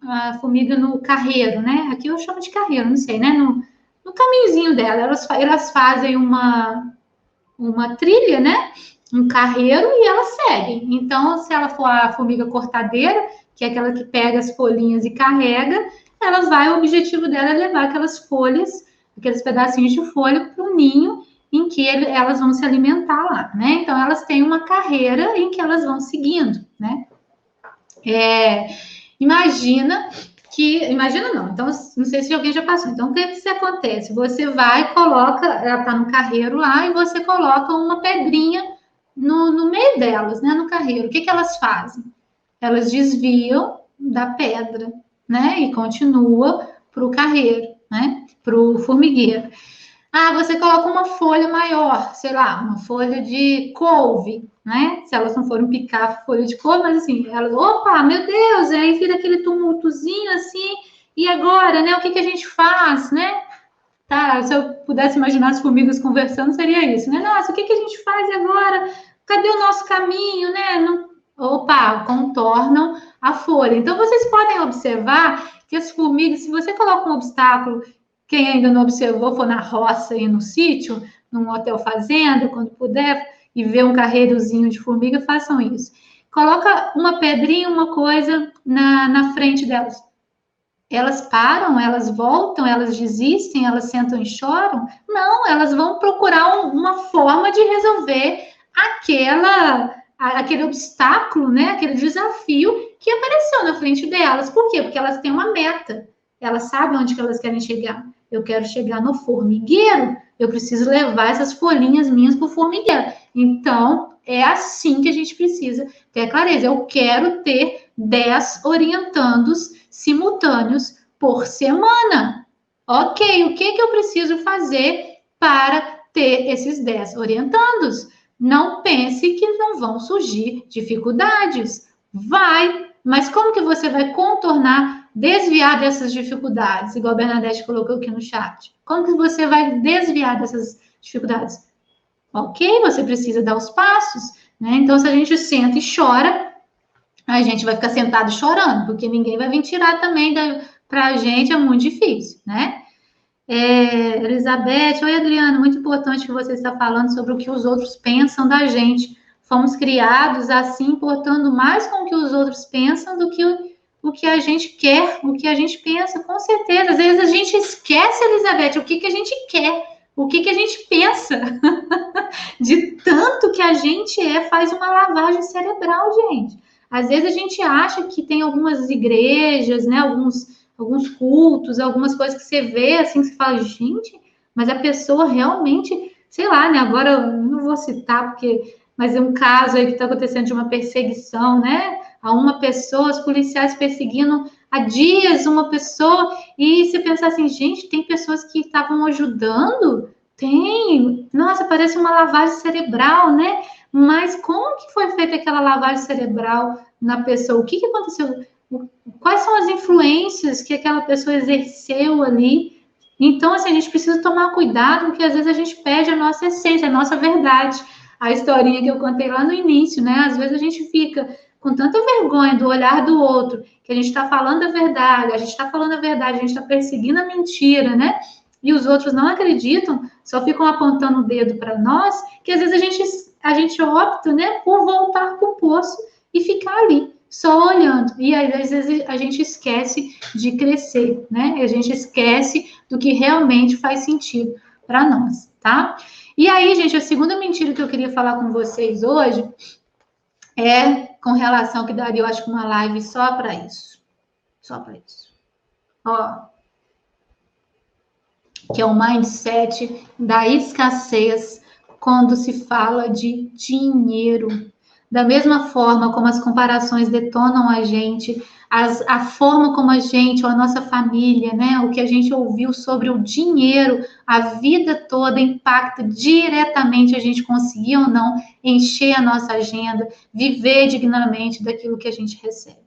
a formiga no carreiro, né? Aqui eu chamo de carreiro, não sei, né? No caminhozinho dela, elas fazem uma trilha, né? Um carreiro e elas seguem. Então, se ela for a formiga cortadeira, que é aquela que pega as folhinhas e carrega, ela vai, o objetivo dela é levar aquelas folhas, aqueles pedacinhos de folha para o ninho em que elas vão se alimentar lá, né? Então, elas têm uma carreira em que elas vão seguindo, né? Imagina não, então não sei se alguém já passou. Então, o que acontece? Você vai, coloca, ela está no carreiro lá, e você coloca uma pedrinha no meio delas, né? No carreiro. O que elas fazem? Elas desviam da pedra, né? E continua para o carreiro, né? Para o formigueiro. Ah, você coloca uma folha maior, sei lá, uma folha de couve, né? Se elas não forem picar folha de couve, mas assim, elas, opa, meu Deus, aí vira aquele tumultozinho assim, e agora, né? O que a gente faz, né? Tá, se eu pudesse imaginar as formigas conversando, seria isso, né? Nossa, o que a gente faz agora? Cadê o nosso caminho, né? Não... Opa, contornam a folha. Então, vocês podem observar que as formigas, se você coloca um obstáculo, quem ainda não observou, for na roça e no sítio, num hotel fazenda, quando puder, e ver um carreirozinho de formiga, façam isso. Coloca uma pedrinha, uma coisa na frente delas. Elas param, elas voltam, elas desistem, elas sentam e choram? Não, elas vão procurar uma forma de resolver aquele obstáculo, né? Aquele desafio que apareceu na frente delas. Por quê? Porque elas têm uma meta. Elas sabem onde que elas querem chegar. Eu quero chegar no formigueiro, eu preciso levar essas folhinhas minhas para o formigueiro. Então, é assim que a gente precisa ter clareza. Eu quero ter 10 orientandos simultâneos por semana. Ok, o que eu preciso fazer para ter esses 10 orientandos? Não pense que não vão surgir dificuldades. Vai, mas como que você vai contornar, desviar dessas dificuldades? Igual a Bernadette colocou aqui no chat. Como que você vai desviar dessas dificuldades? Ok, você precisa dar os passos, né? Então, se a gente senta e chora, a gente vai ficar sentado chorando, porque ninguém vai vir tirar também para a gente, é muito difícil, né? Elizabeth, oi Adriana, muito importante que você está falando sobre o que os outros pensam da gente. Fomos criados assim, importando mais com o que os outros pensam do que o que a gente quer, o que a gente pensa, com certeza. Às vezes a gente esquece, Elizabeth, o que a gente quer, o que a gente pensa. De tanto que a gente faz uma lavagem cerebral, gente. Às vezes a gente acha que tem algumas igrejas, né, alguns cultos, algumas coisas que você vê assim, que você fala, gente, mas a pessoa realmente, sei lá, né, agora eu não vou citar, mas é um caso aí que está acontecendo de uma perseguição, né, a uma pessoa, os policiais perseguindo há dias uma pessoa, e você pensa assim, gente, tem pessoas que estavam ajudando? Tem, nossa, parece uma lavagem cerebral, né? Mas como que foi feita aquela lavagem cerebral na pessoa? O que aconteceu? Quais são as influências que aquela pessoa exerceu ali? Então, assim, a gente precisa tomar cuidado, porque às vezes a gente perde a nossa essência, a nossa verdade. A historinha que eu contei lá no início, né? Às vezes a gente fica com tanta vergonha do olhar do outro, que a gente está falando a verdade, a gente está falando a verdade, a gente está perseguindo a mentira, né? E os outros não acreditam, só ficam apontando o dedo para nós, que às vezes a gente opta, né, por voltar para o poço e ficar ali, só olhando. E às vezes a gente esquece de crescer, né? A gente esquece do que realmente faz sentido para nós, tá? E aí, gente, a segunda mentira que eu queria falar com vocês hoje é com relação que daria, eu acho, uma live só para isso. Só para isso. Ó, que é o mindset da escassez quando se fala de dinheiro. Da mesma forma como as comparações detonam a gente, a forma como a gente, ou a nossa família, né, o que a gente ouviu sobre o dinheiro a vida toda impacta diretamente a gente conseguir ou não encher a nossa agenda, viver dignamente daquilo que a gente recebe.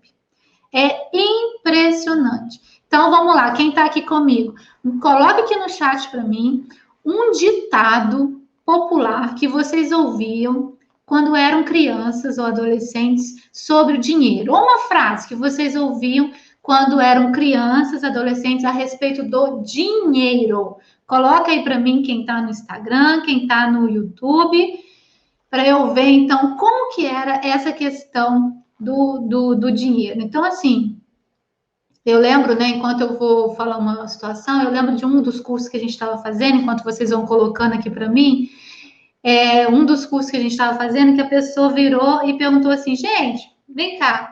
É impressionante. Então vamos lá, quem está aqui comigo, coloque aqui no chat para mim um ditado popular que vocês ouviam quando eram crianças ou adolescentes sobre o dinheiro, ou uma frase que vocês ouviam quando eram crianças, adolescentes, a respeito do dinheiro. Coloca aí para mim quem está no Instagram, quem está no YouTube, para eu ver, então, como que era essa questão do dinheiro. Então, assim, eu lembro, né, enquanto eu vou falar uma situação, eu lembro de um dos cursos que a gente estava fazendo, enquanto vocês vão colocando aqui para mim, um dos cursos que a gente estava fazendo, que a pessoa virou e perguntou assim, gente, vem cá,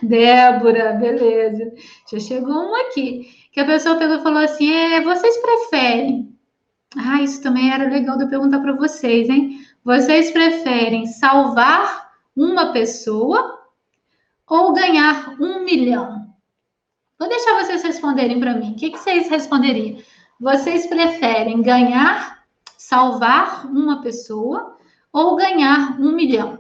Débora, beleza, já chegou um aqui, que a pessoa pegou e falou assim, vocês preferem, isso também era legal de eu perguntar para vocês, hein? Vocês preferem salvar uma pessoa ou ganhar 1 milhão? Vou deixar vocês responderem para mim. O que vocês responderiam? Vocês preferem salvar uma pessoa ou ganhar 1 milhão? O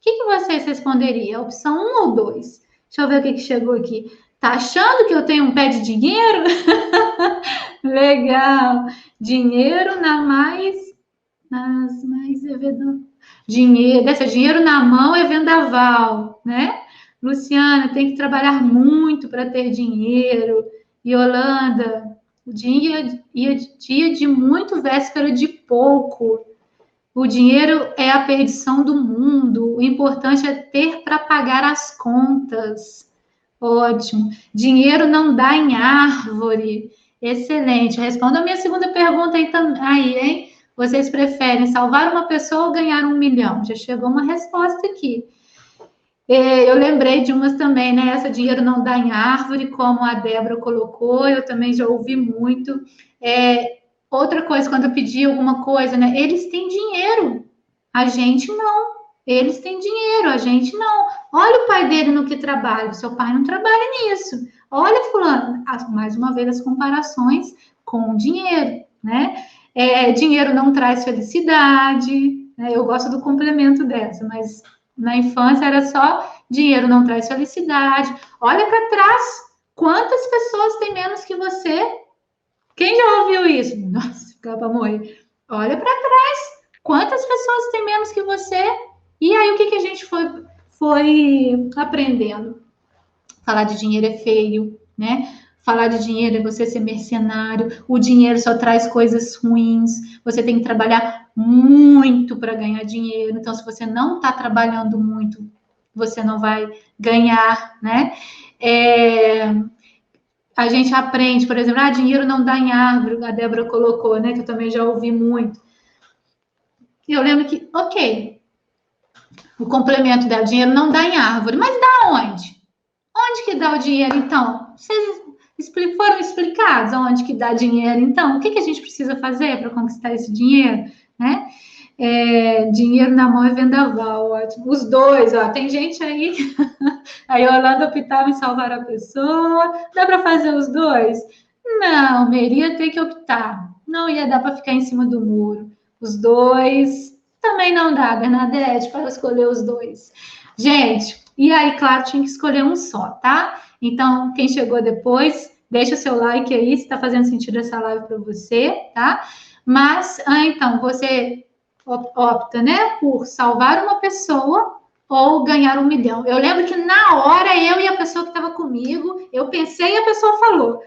que vocês responderiam? Opção 1 ou 2? Deixa eu ver o que chegou aqui. Tá achando que eu tenho um pé de dinheiro? Legal. Dinheiro dinheiro na mão é vendaval, né? Luciana, tem que trabalhar muito para ter dinheiro. Yolanda, o dia de muito, véspera de pouco. O dinheiro é a perdição do mundo. O importante é ter para pagar as contas. Ótimo. Dinheiro não dá em árvore. Excelente. Responda a minha segunda pergunta aí, hein? Vocês preferem salvar uma pessoa ou ganhar 1 milhão? Já chegou uma resposta aqui. Eu lembrei de umas também, né? Essa dinheiro não dá em árvore, como a Débora colocou, eu também já ouvi muito. Outra coisa, quando eu pedi alguma coisa, né? Eles têm dinheiro, a gente não. Eles têm dinheiro, a gente não. Olha o pai dele no que trabalha, o seu pai não trabalha nisso. Olha, fulano, mais uma vez as comparações com o dinheiro, né? Dinheiro não traz felicidade, né? Eu gosto do complemento dessa, mas na infância era só dinheiro não traz felicidade. Olha para trás, quantas pessoas têm menos que você? Quem já ouviu isso? Nossa, fica para morrer. Olha para trás, quantas pessoas têm menos que você? E aí o que a gente foi aprendendo? Falar de dinheiro é feio, né? Falar de dinheiro é você ser mercenário. O dinheiro só traz coisas ruins. Você tem que trabalhar muito para ganhar dinheiro. Então, se você não está trabalhando muito, você não vai ganhar, né? A gente aprende, por exemplo, dinheiro não dá em árvore, a Débora colocou, né? Que eu também já ouvi muito. E eu lembro que, ok, o complemento dela, dinheiro não dá em árvore, mas dá onde? Onde que dá o dinheiro, então? Vocês foram explicados onde que dá dinheiro, então? O que a gente precisa fazer para conquistar esse dinheiro, né? Dinheiro na mão é vendaval, ótimo. Os dois, ó, tem gente aí, a Yolanda optava em salvar a pessoa, dá para fazer os dois? Não, Meria tem que optar, não ia dar para ficar em cima do muro. Os dois, também não dá, Bernadette, para escolher os dois. Gente, e aí, claro, tinha que escolher um só, tá? Então, quem chegou depois, deixa o seu like aí, se está fazendo sentido essa live para você, tá? Mas, então, você opta, né, por salvar uma pessoa ou ganhar 1 milhão. Eu lembro que na hora, eu e a pessoa que estava comigo, eu pensei e a pessoa falou,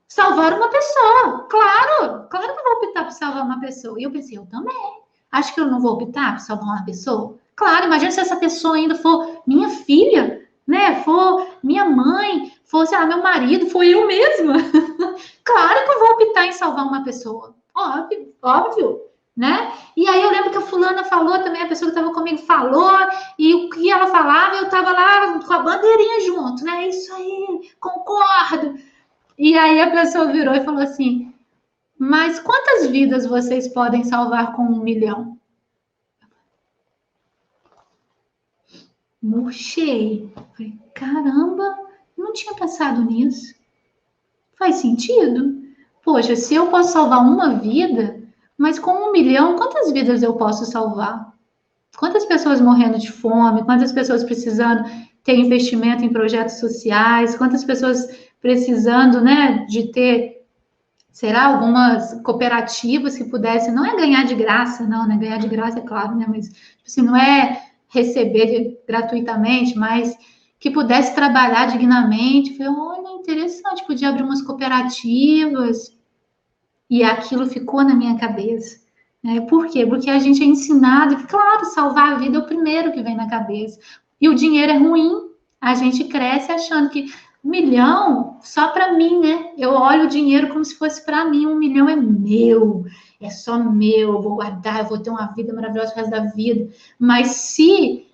salvar uma pessoa, claro que eu vou optar por salvar uma pessoa. E eu pensei, eu também. Acho que eu não vou optar por salvar uma pessoa? Claro, imagina se essa pessoa ainda for minha filha, né? For minha mãe, for, sei lá, meu marido, for eu mesma. Claro que eu vou optar em salvar uma pessoa. Óbvio, óbvio, né? E aí eu lembro que a fulana falou também, a pessoa que estava comigo falou, e o que ela falava, eu estava lá com a bandeirinha junto, né? Isso aí, concordo. E aí a pessoa virou e falou assim, mas quantas vidas vocês podem salvar com 1 milhão? Murchei. Falei, caramba, não tinha pensado nisso. Faz sentido? Poxa, se eu posso salvar uma vida, mas com 1 milhão, quantas vidas eu posso salvar? Quantas pessoas morrendo de fome? Quantas pessoas precisando ter investimento em projetos sociais? Quantas pessoas precisando, né, de ter, será, algumas cooperativas que pudessem, não é ganhar de graça, não, né? Ganhar de graça, é claro, né? Mas, assim, não é receber gratuitamente, mas que pudesse trabalhar dignamente. Falei, olha, interessante, podia abrir umas cooperativas. E aquilo ficou na minha cabeça. Né? Por quê? Porque a gente é ensinado que, claro, salvar a vida é o primeiro que vem na cabeça. E o dinheiro é ruim. A gente cresce achando que 1 milhão só para mim, né? Eu olho o dinheiro como se fosse para mim. 1 milhão é meu, é só meu. Eu vou guardar, eu vou ter uma vida maravilhosa o resto da vida. Mas se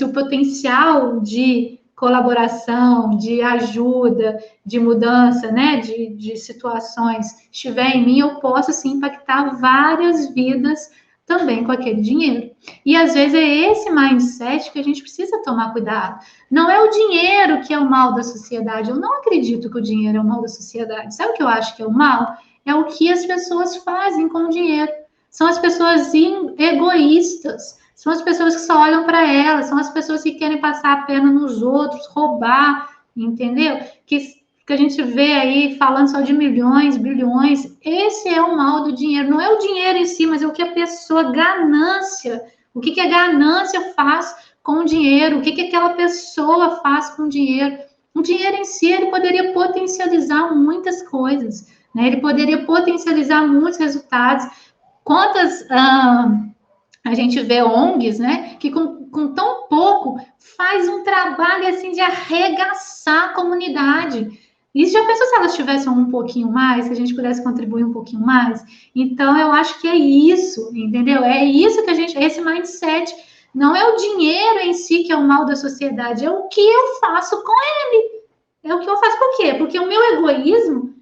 o potencial de colaboração, de ajuda, de mudança, né, de situações estiver em mim, eu posso sim impactar várias vidas também com aquele dinheiro. E às vezes é esse mindset que a gente precisa tomar cuidado. Não é o dinheiro que é o mal da sociedade. Eu não acredito que o dinheiro é o mal da sociedade. Sabe o que eu acho que é o mal? É o que as pessoas fazem com o dinheiro. São as pessoas egoístas. São as pessoas que só olham para elas, são as pessoas que querem passar a perna nos outros, roubar, entendeu? Que a gente vê aí falando só de milhões, bilhões. Esse é o mal do dinheiro. Não é o dinheiro em si, mas é o que a pessoa, ganância. O que a ganância faz com o dinheiro? O que aquela pessoa faz com o dinheiro? O dinheiro em si, ele poderia potencializar muitas coisas, né? Ele poderia potencializar muitos resultados. Quantas... a gente vê ONGs, né, que com tão pouco faz um trabalho assim de arregaçar a comunidade. E já pensou se elas tivessem um pouquinho mais, se a gente pudesse contribuir um pouquinho mais? Então, eu acho que é isso, entendeu? É isso que esse mindset, não é o dinheiro em si que é o mal da sociedade, é o que eu faço com ele. É o que eu faço por quê? Porque o meu egoísmo,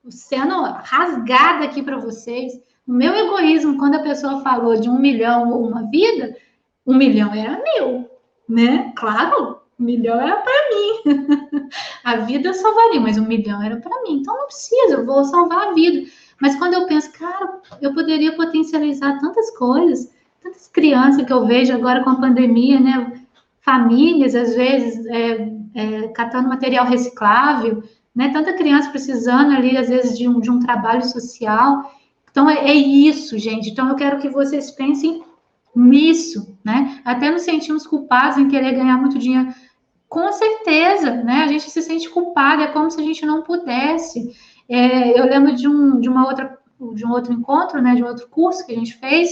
sendo rasgada aqui para vocês, o meu egoísmo, quando a pessoa falou de 1 milhão ou uma vida, 1 milhão era meu, né? Claro, 1 milhão era para mim. A vida eu salvaria, mas 1 milhão era para mim. Então não precisa, eu vou salvar a vida. Mas quando eu penso, cara, eu poderia potencializar tantas coisas, tantas crianças que eu vejo agora com a pandemia, né? Famílias, às vezes, catando material reciclável, né? Tanta criança precisando ali, às vezes, de um trabalho social. Então, é isso, gente. Então, eu quero que vocês pensem nisso, né? Até nos sentimos culpados em querer ganhar muito dinheiro. Com certeza, né? A gente se sente culpado, é como se a gente não pudesse. Eu lembro de um outro encontro, né? De um outro curso que a gente fez,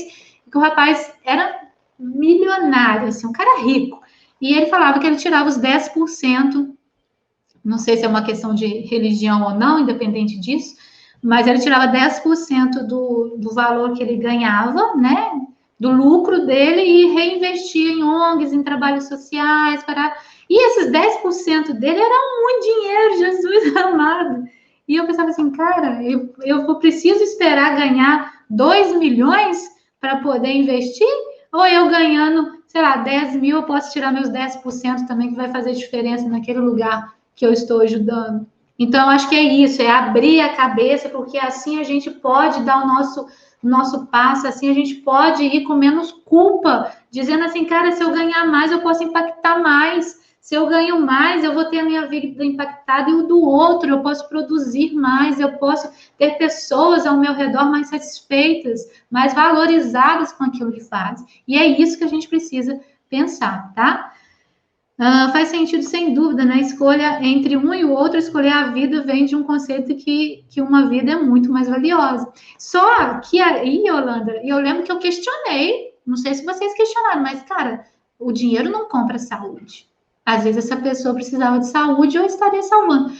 que o rapaz era milionário, assim, um cara rico. E ele falava que ele tirava os 10%, não sei se é uma questão de religião ou não, independente disso, mas ele tirava 10% do valor que ele ganhava, né? Do lucro dele e reinvestia em ONGs, em trabalhos sociais, e esses 10% dele era muito dinheiro, Jesus amado. E eu pensava assim, cara, eu preciso esperar ganhar 2 milhões para poder investir? Ou eu ganhando, sei lá, 10 mil, eu posso tirar meus 10% também, que vai fazer diferença naquele lugar que eu estou ajudando? Então, eu acho que é isso, é abrir a cabeça, porque assim a gente pode dar o nosso passo, assim a gente pode ir com menos culpa, dizendo assim, cara, se eu ganhar mais, eu posso impactar mais. Se eu ganho mais, eu vou ter a minha vida impactada e o do outro, eu posso produzir mais, eu posso ter pessoas ao meu redor mais satisfeitas, mais valorizadas com aquilo que faz. E é isso que a gente precisa pensar, tá? Faz sentido, sem dúvida, né? Escolha entre um e o outro, escolher a vida vem de um conceito que uma vida é muito mais valiosa. Só que aí, Yolanda, eu lembro que eu questionei, não sei se vocês questionaram, mas, cara, o dinheiro não compra saúde. Às vezes essa pessoa precisava de saúde ou estaria salvando.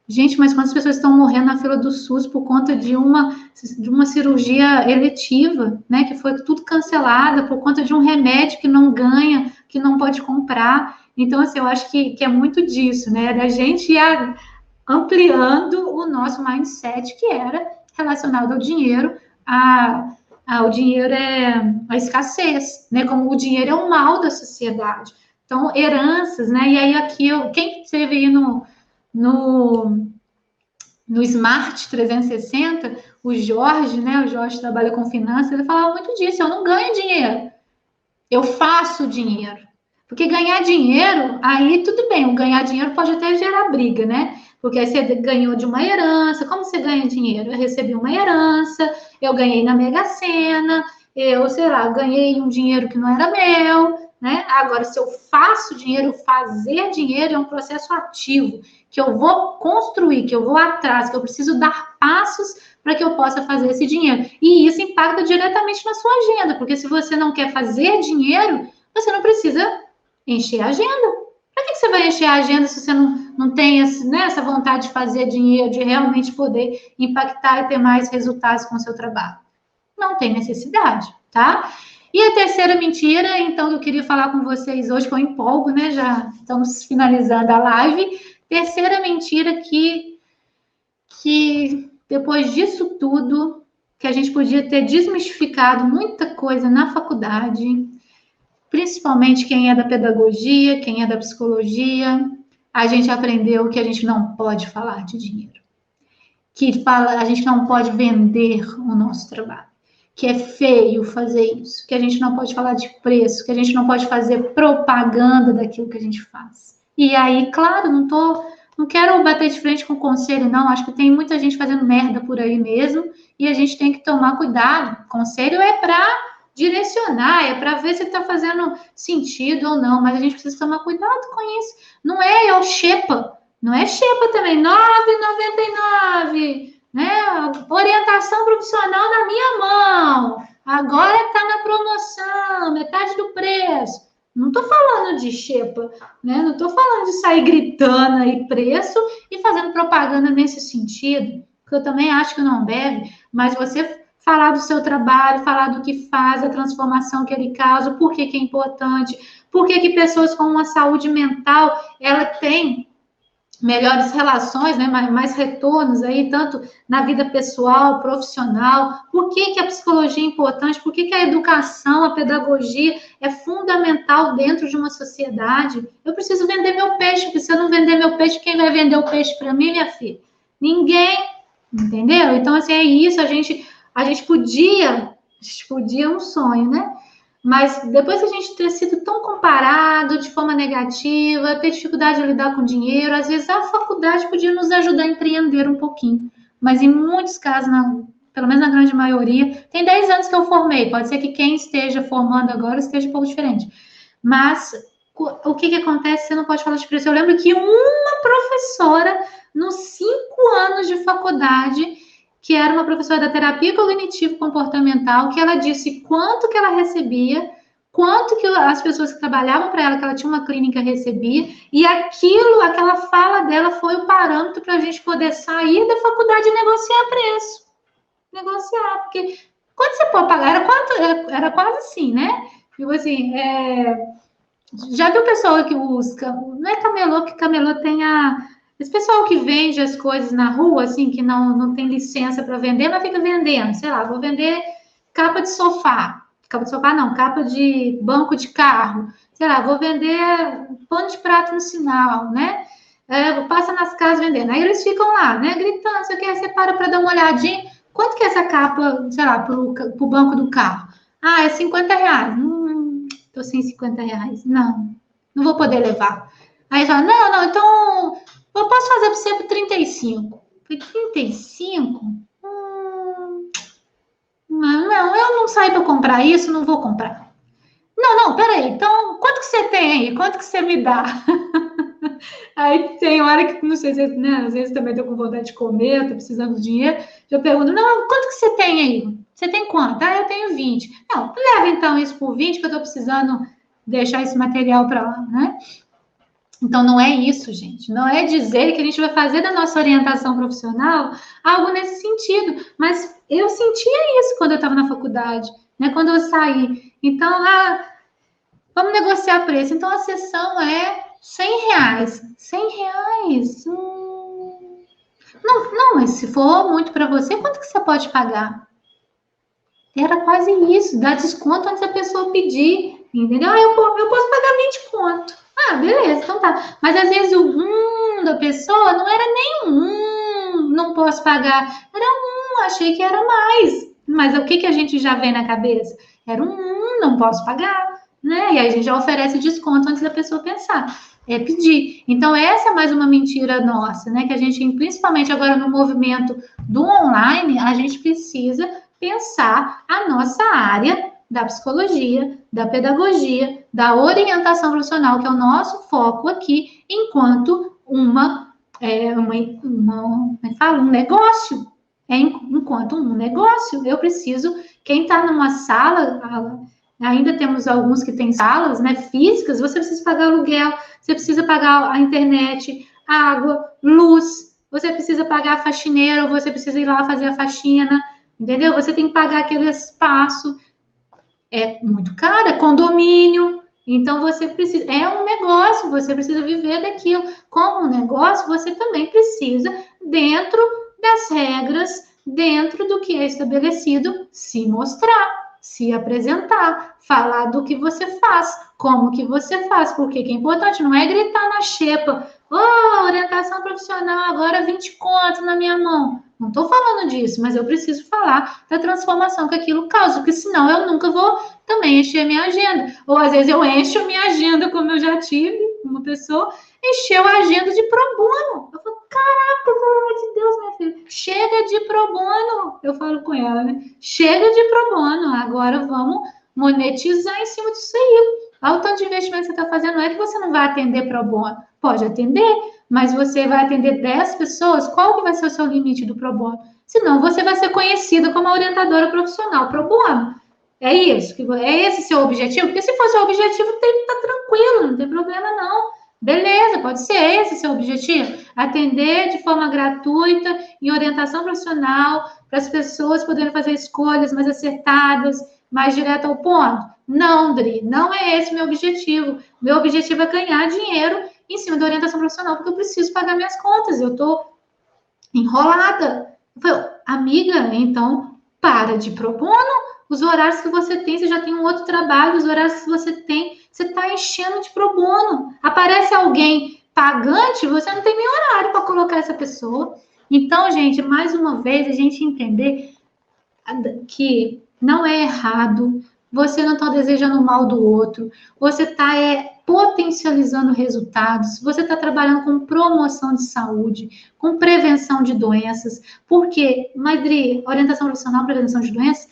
Gente, mas quantas pessoas estão morrendo na fila do SUS por conta de uma cirurgia eletiva, né? Que foi tudo cancelada por conta de um remédio que não ganha, que não pode comprar. Então, assim, eu acho que é muito disso, né? Da gente ir ampliando o nosso mindset, que era relacionado ao dinheiro, o dinheiro é a escassez, né? Como o dinheiro é o mal da sociedade. Então, heranças, né? E aí aqui, quem esteve aí no Smart 360, o Jorge, né? O Jorge trabalha com finanças, ele falava muito disso, eu não ganho dinheiro, eu faço dinheiro. Porque ganhar dinheiro, aí tudo bem, o ganhar dinheiro pode até gerar briga, né? Porque aí você ganhou de uma herança. Como você ganha dinheiro? Eu recebi uma herança, eu ganhei na Mega Sena, eu, sei lá, ganhei um dinheiro que não era meu. né? Agora, se eu faço dinheiro, fazer dinheiro é um processo ativo, que eu vou construir, que eu vou atrás, que eu preciso dar passos para que eu possa fazer esse dinheiro. E isso impacta diretamente na sua agenda, porque se você não quer fazer dinheiro, você não precisa encher a agenda. Para que você vai encher a agenda se você não tem né, essa vontade de fazer dinheiro, de realmente poder impactar e ter mais resultados com o seu trabalho? Não tem necessidade, tá? E a terceira mentira, então, eu queria falar com vocês hoje, que eu empolgo, né? Já estamos finalizando a live. Terceira mentira que depois disso tudo, que a gente podia ter desmistificado muita coisa na faculdade, principalmente quem é da pedagogia, quem é da psicologia, a gente aprendeu que a gente não pode falar de dinheiro, que a gente não pode vender o nosso trabalho, que é feio fazer isso, que a gente não pode falar de preço, que a gente não pode fazer propaganda daquilo que a gente faz. E aí, claro, não quero bater de frente com o conselho, não. Acho que tem muita gente fazendo merda por aí mesmo e a gente tem que tomar cuidado. O conselho é para direcionar, é para ver se está fazendo sentido ou não, mas a gente precisa tomar cuidado com isso. Não é o Xepa, não é Xepa também, R$ 9,99, né? Orientação profissional na minha mão. Agora está na promoção, metade do preço. Não estou falando de Xepa, né? Não estou falando de sair gritando aí preço e fazendo propaganda nesse sentido, porque eu também acho que não deve, mas você falar do seu trabalho, falar do que faz, a transformação que ele causa, por que é importante, por que pessoas com uma saúde mental, ela tem melhores relações, né, mais retornos aí, tanto na vida pessoal, profissional, por que a psicologia é importante, por que a educação, a pedagogia é fundamental dentro de uma sociedade. Eu preciso vender meu peixe, porque se eu não vender meu peixe, quem vai vender o peixe para mim, minha filha? Ninguém, entendeu? Então, assim, é isso, a gente podia um sonho, né? Mas depois que a gente ter sido tão comparado de forma negativa, ter dificuldade de lidar com dinheiro, às vezes a faculdade podia nos ajudar a empreender um pouquinho. Mas em muitos casos, pelo menos na grande maioria, tem 10 anos que eu formei, pode ser que quem esteja formando agora esteja um pouco diferente. Mas o que acontece? Você não pode falar de preço. Eu lembro que uma professora, nos 5 anos de faculdade, que era uma professora da terapia cognitivo-comportamental, que ela disse quanto que ela recebia, quanto que as pessoas que trabalhavam para ela, que ela tinha uma clínica, recebia, e aquela fala dela foi o parâmetro para a gente poder sair da faculdade e negociar preço. Negociar, porque quanto você pode pagar? Era quase assim, né? Tipo assim, já viu o pessoal que busca, não é camelô, que camelô tem esse pessoal que vende as coisas na rua, assim, que não tem licença para vender, mas fica vendendo, sei lá, vou vender capa de sofá não, capa de banco de carro, sei lá, vou vender pano de prato no sinal, né? Passa nas casas vendendo. Aí eles ficam lá, né, gritando, você para dar uma olhadinha, quanto que é essa capa, sei lá, pro banco do carro? Ah, é R$ 50. Tô sem R$ 50. Não vou poder levar. Aí fala, não, então eu posso fazer para você por 35. Por 35? Não, eu não saí para comprar isso, não vou comprar. Não, peraí, então quanto que você tem aí? Quanto que você me dá? Aí tem hora que, não sei, né, às vezes também tô com vontade de comer, tô precisando de dinheiro, eu pergunto, não, quanto que você tem aí? Você tem quanto? Ah, eu tenho 20. Não, leva então isso por 20, que eu tô precisando deixar esse material para lá, né? Então, não é isso, gente. Não é dizer que a gente vai fazer da nossa orientação profissional algo nesse sentido. Mas eu sentia isso quando eu estava na faculdade, né? Quando eu saí. Então, vamos negociar preço. Então, a sessão é R$ 100. R$ 100? Não, mas se for muito para você, quanto que você pode pagar? Era quase isso. Dá desconto antes da pessoa pedir. Entendeu? Eu posso pagar 20 conto. Ah, beleza, então tá. Mas às vezes o da pessoa não era nem não posso pagar. Era achei que era mais. Mas o que a gente já vê na cabeça? Era não posso pagar, né? E aí a gente já oferece desconto antes da pessoa pensar. É pedir. Então, essa é mais uma mentira nossa, né? Que a gente, principalmente agora no movimento do online, a gente precisa pensar a nossa área da psicologia, da pedagogia, da orientação profissional, que é o nosso foco aqui, enquanto um negócio. Enquanto um negócio, eu preciso, quem está numa sala, ainda temos alguns que têm salas, né, físicas, você precisa pagar aluguel, você precisa pagar a internet, água, luz, você precisa pagar faxineiro, você precisa ir lá fazer a faxina, entendeu? Você tem que pagar aquele espaço, é muito caro, é condomínio, então você precisa, é um negócio, você precisa viver daquilo. Como um negócio, você também precisa, dentro das regras, dentro do que é estabelecido, se mostrar, se apresentar, falar do que você faz, como que você faz, porque que é importante, não é gritar na xepa, orientação profissional, agora 20 conto na minha mão. Não estou falando disso, mas eu preciso falar da transformação que aquilo causa, porque senão eu nunca vou também encher minha agenda. Ou às vezes eu encho minha agenda, como eu já tive, uma pessoa encheu a agenda de pro bono. Eu falo, caraca, pelo amor de Deus, minha filha, chega de pro bono. Eu falo com ela, né? Chega de pro bono, agora vamos monetizar em cima disso aí. Olha o tanto de investimento que você está fazendo, não é que você não vai atender pro bono. Pode atender, mas você vai atender 10 pessoas, qual que vai ser o seu limite do pro bono? Senão você vai ser conhecida como a orientadora profissional pro bono. É isso? É esse seu objetivo? Porque se for seu objetivo, tem que estar tranquilo, não tem problema não. Beleza, pode ser esse seu objetivo? Atender de forma gratuita, em orientação profissional, para as pessoas poderem fazer escolhas mais acertadas, mais direto ao ponto? Não, Dri, não é esse o meu objetivo. Meu objetivo é ganhar dinheiro em cima da orientação profissional, porque eu preciso pagar minhas contas, eu estou enrolada. Eu falei, amiga, então para de pro bono. Os horários que você tem, você já tem um outro trabalho, os horários que você tem, você está enchendo de pro bono. Aparece alguém pagante, você não tem nem horário para colocar essa pessoa. Então, gente, mais uma vez, a gente entender que não é errado, você não está desejando o mal do outro, você está potencializando resultados, você está trabalhando com promoção de saúde, com prevenção de doenças, porque, Madri, orientação profissional, prevenção de doenças,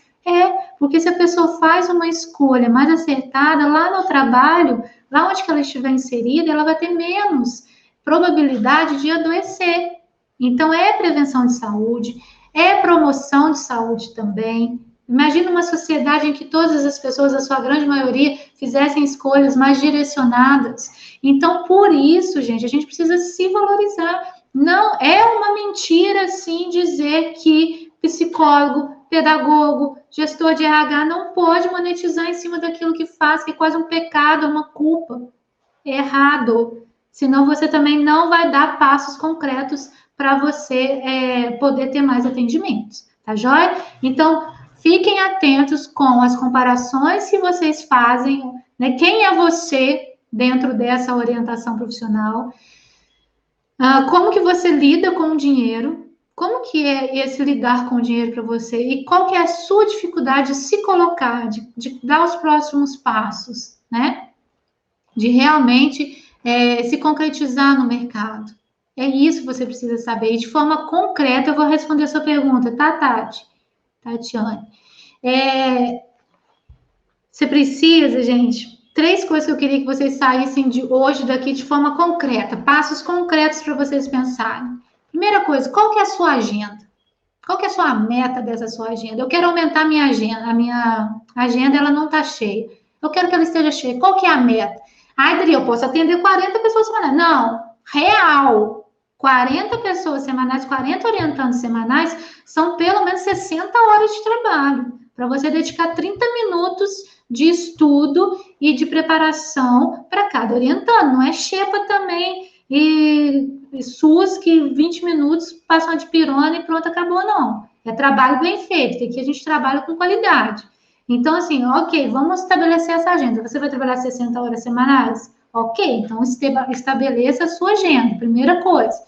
porque se a pessoa faz uma escolha mais acertada lá no trabalho, lá onde ela estiver inserida, ela vai ter menos probabilidade de adoecer. Então, é prevenção de saúde, é promoção de saúde também. Imagina uma sociedade em que todas as pessoas, a sua grande maioria, fizessem escolhas mais direcionadas. Então, por isso, gente, a gente precisa se valorizar. Não é uma mentira, sim, dizer que psicólogo, pedagogo, gestor de RH não pode monetizar em cima daquilo que faz, que é quase um pecado, uma culpa. É errado. Senão você também não vai dar passos concretos para você poder ter mais atendimentos, tá joia? Então, fiquem atentos com as comparações que vocês fazem, né? Quem é você dentro dessa orientação profissional? Como que você lida com o dinheiro? Como que é esse lidar com o dinheiro para você? E qual que é a sua dificuldade de se colocar, de dar os próximos passos, né? De realmente se concretizar no mercado. É isso que você precisa saber. E de forma concreta, eu vou responder a sua pergunta, tá, Tati? Tatiane. Você precisa, gente, 3 coisas que eu queria que vocês saíssem de hoje daqui de forma concreta, passos concretos para vocês pensarem. Primeira coisa, qual que é a sua agenda? Qual que é a sua meta dessa sua agenda? Eu quero aumentar a minha agenda, ela não está cheia. Eu quero que ela esteja cheia. Qual que é a meta? Adri, eu posso atender 40 pessoas semanais. Não, real. 40 pessoas semanais, 40 orientandos semanais, são pelo menos 60 horas de trabalho. Para você dedicar 30 minutos de estudo e de preparação para cada orientando. Não é xepa também e SUS que 20 minutos passam de pirona e pronto, acabou, não. É trabalho bem feito, que aqui a gente trabalha com qualidade. Então, assim, ok, vamos estabelecer essa agenda. Você vai trabalhar 60 horas semanais? Ok, então estabeleça a sua agenda, primeira coisa.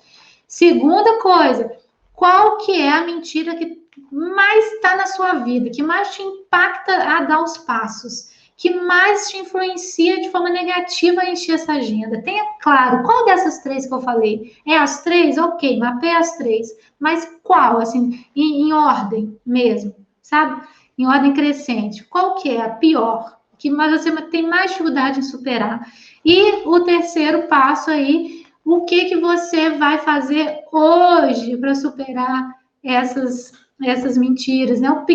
Segunda coisa, qual que é a mentira que mais está na sua vida, que mais te impacta a dar os passos, que mais te influencia de forma negativa a encher essa agenda? Tenha claro, qual dessas 3 que eu falei? É as 3? Ok, mapeia as 3. Mas qual, assim, em ordem mesmo, sabe? em ordem crescente. Qual que é a pior? Que mais você tem mais dificuldade em superar? E o terceiro passo aí, o que você vai fazer hoje para superar essas mentiras, né? O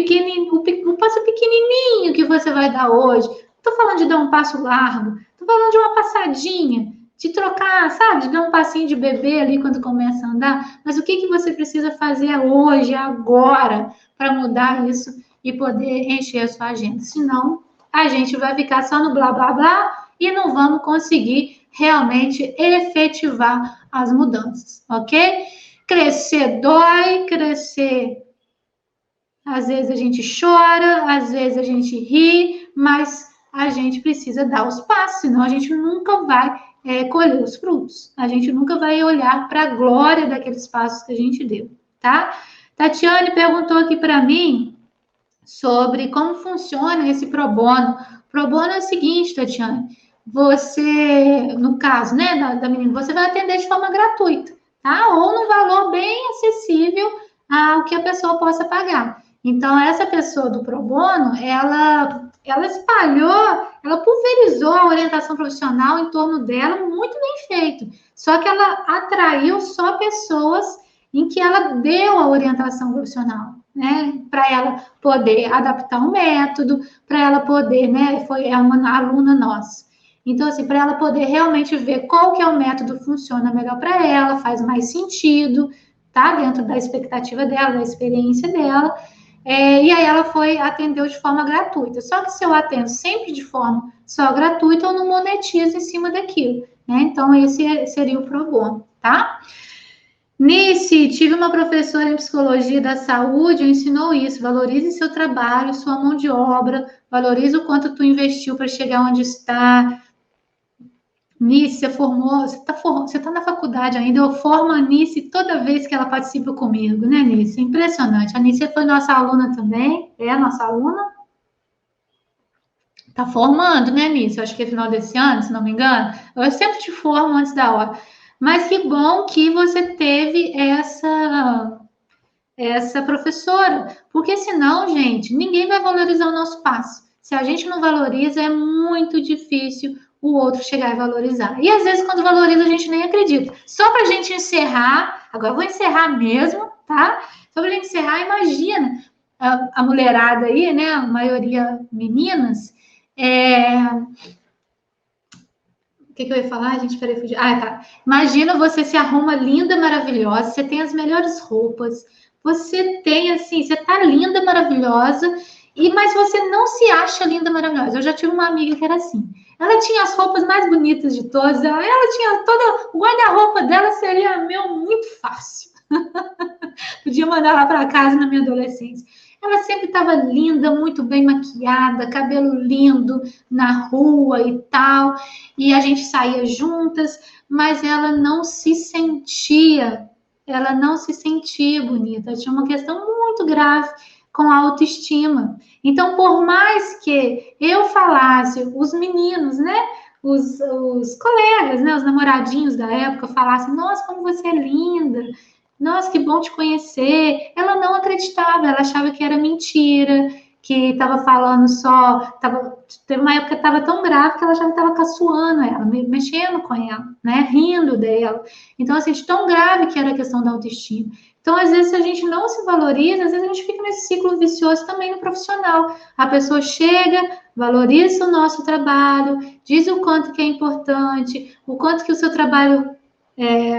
passo pequenininho que você vai dar hoje. Não estou falando de dar um passo largo, estou falando de uma passadinha, de trocar, sabe? De dar um passinho de bebê ali quando começa a andar. Mas o que você precisa fazer hoje, agora, para mudar isso e poder encher a sua agenda? Senão, a gente vai ficar só no blá, blá, blá e não vamos conseguir realmente efetivar as mudanças, ok? Crescer dói, crescer. Às vezes a gente chora, às vezes a gente ri, mas a gente precisa dar os passos, senão a gente nunca vai colher os frutos. A gente nunca vai olhar para a glória daqueles passos que a gente deu, tá? Tatiane perguntou aqui para mim sobre como funciona esse pro bono. Pro bono é o seguinte, Tatiane, você, no caso, né, da menina, você vai atender de forma gratuita, tá? Ou no valor bem acessível ao que a pessoa possa pagar. Então, essa pessoa do pro bono, ela espalhou, ela pulverizou a orientação profissional em torno dela, muito bem feito. Só que ela atraiu só pessoas em que ela deu a orientação profissional, né? Para ela poder adaptar um método, para ela poder, né? É uma aluna nossa. Então, assim, para ela poder realmente ver qual que é o método que funciona melhor para ela, faz mais sentido, tá? Dentro da expectativa dela, da experiência dela. E aí ela atendeu de forma gratuita. Só que se eu atendo sempre de forma só gratuita, eu não monetizo em cima daquilo, né? Então, esse seria o pro bono, tá? Nice, tive uma professora em psicologia da saúde, ensinou isso, valorize seu trabalho, sua mão de obra, valorize o quanto tu investiu para chegar onde está. Nice, você tá na faculdade ainda, eu formo a Nice toda vez que ela participa comigo, né, Nice? Impressionante. A Nice foi nossa aluna também, é nossa aluna. Tá formando, né, Nice? Eu acho que é final desse ano, se não me engano. Eu sempre te formo antes da hora. Mas que bom que você teve essa professora, porque senão, gente, ninguém vai valorizar o nosso passo. Se a gente não valoriza, é muito difícil o outro chegar e valorizar. E às vezes, quando valoriza, a gente nem acredita. Só para a gente encerrar, agora eu vou encerrar mesmo, tá? Só para a gente encerrar, imagina a mulherada aí, né? A maioria meninas. O que eu ia falar, gente? Peraí, fugir. Ah, tá. Imagina você se arruma linda, maravilhosa, você tem as melhores roupas, você tem assim, você tá linda, maravilhosa, mas você não se acha linda, maravilhosa. Eu já tive uma amiga que era assim. Ela tinha as roupas mais bonitas de todas, ela tinha toda. O guarda-roupa dela seria muito fácil. Podia mandar ela para casa na minha adolescência. Ela sempre estava linda, muito bem maquiada, cabelo lindo na rua e tal. E a gente saía juntas, mas ela não se sentia bonita. Tinha uma questão muito grave com a autoestima. Então, por mais que eu falasse, os meninos, né? Os colegas, né, os namoradinhos da época falassem, nossa, como você é linda, nossa, que bom te conhecer. Ela não acreditava, ela achava que era mentira, que estava falando só. Teve uma época que estava tão grave que ela já estava caçoando ela, mexendo com ela, né? Rindo dela. Então, assim, de tão grave que era a questão da autoestima. Então, às vezes, se a gente não se valoriza, às vezes a gente fica nesse ciclo vicioso também no profissional. A pessoa chega, valoriza o nosso trabalho, diz o quanto que é importante, o quanto que o seu trabalho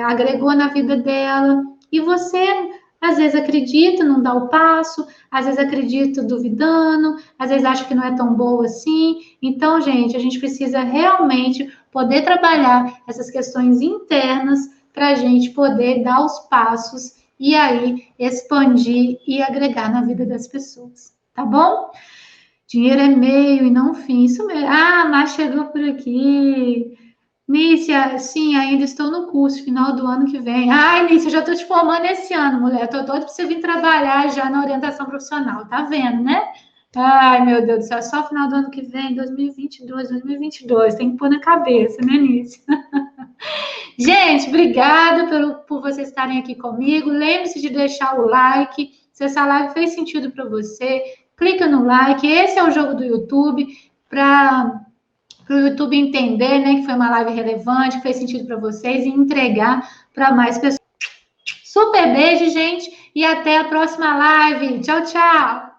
agregou na vida dela. E você, às vezes, acredita, não dá o passo, às vezes acredita duvidando, às vezes acha que não é tão boa assim. Então, gente, a gente precisa realmente poder trabalhar essas questões internas para a gente poder dar os passos e aí expandir e agregar na vida das pessoas, tá bom? Dinheiro é meio e não fim, isso mesmo. Ah, mas chegou por aqui. Nícia, sim, ainda estou no curso, final do ano que vem. Ai, Nícia, já estou te formando esse ano, mulher. Estou doida para você vir trabalhar já na orientação profissional, tá vendo, né? Ai, meu Deus do céu, só final do ano que vem, 2022, tem que pôr na cabeça, né, Nícia? Gente, obrigada por vocês estarem aqui comigo. Lembre-se de deixar o like. Se essa live fez sentido para você, clica no like. Esse é o jogo do YouTube, para o YouTube entender, né, que foi uma live relevante, que fez sentido para vocês e entregar para mais pessoas. Super beijo, gente, e até a próxima live. Tchau, tchau!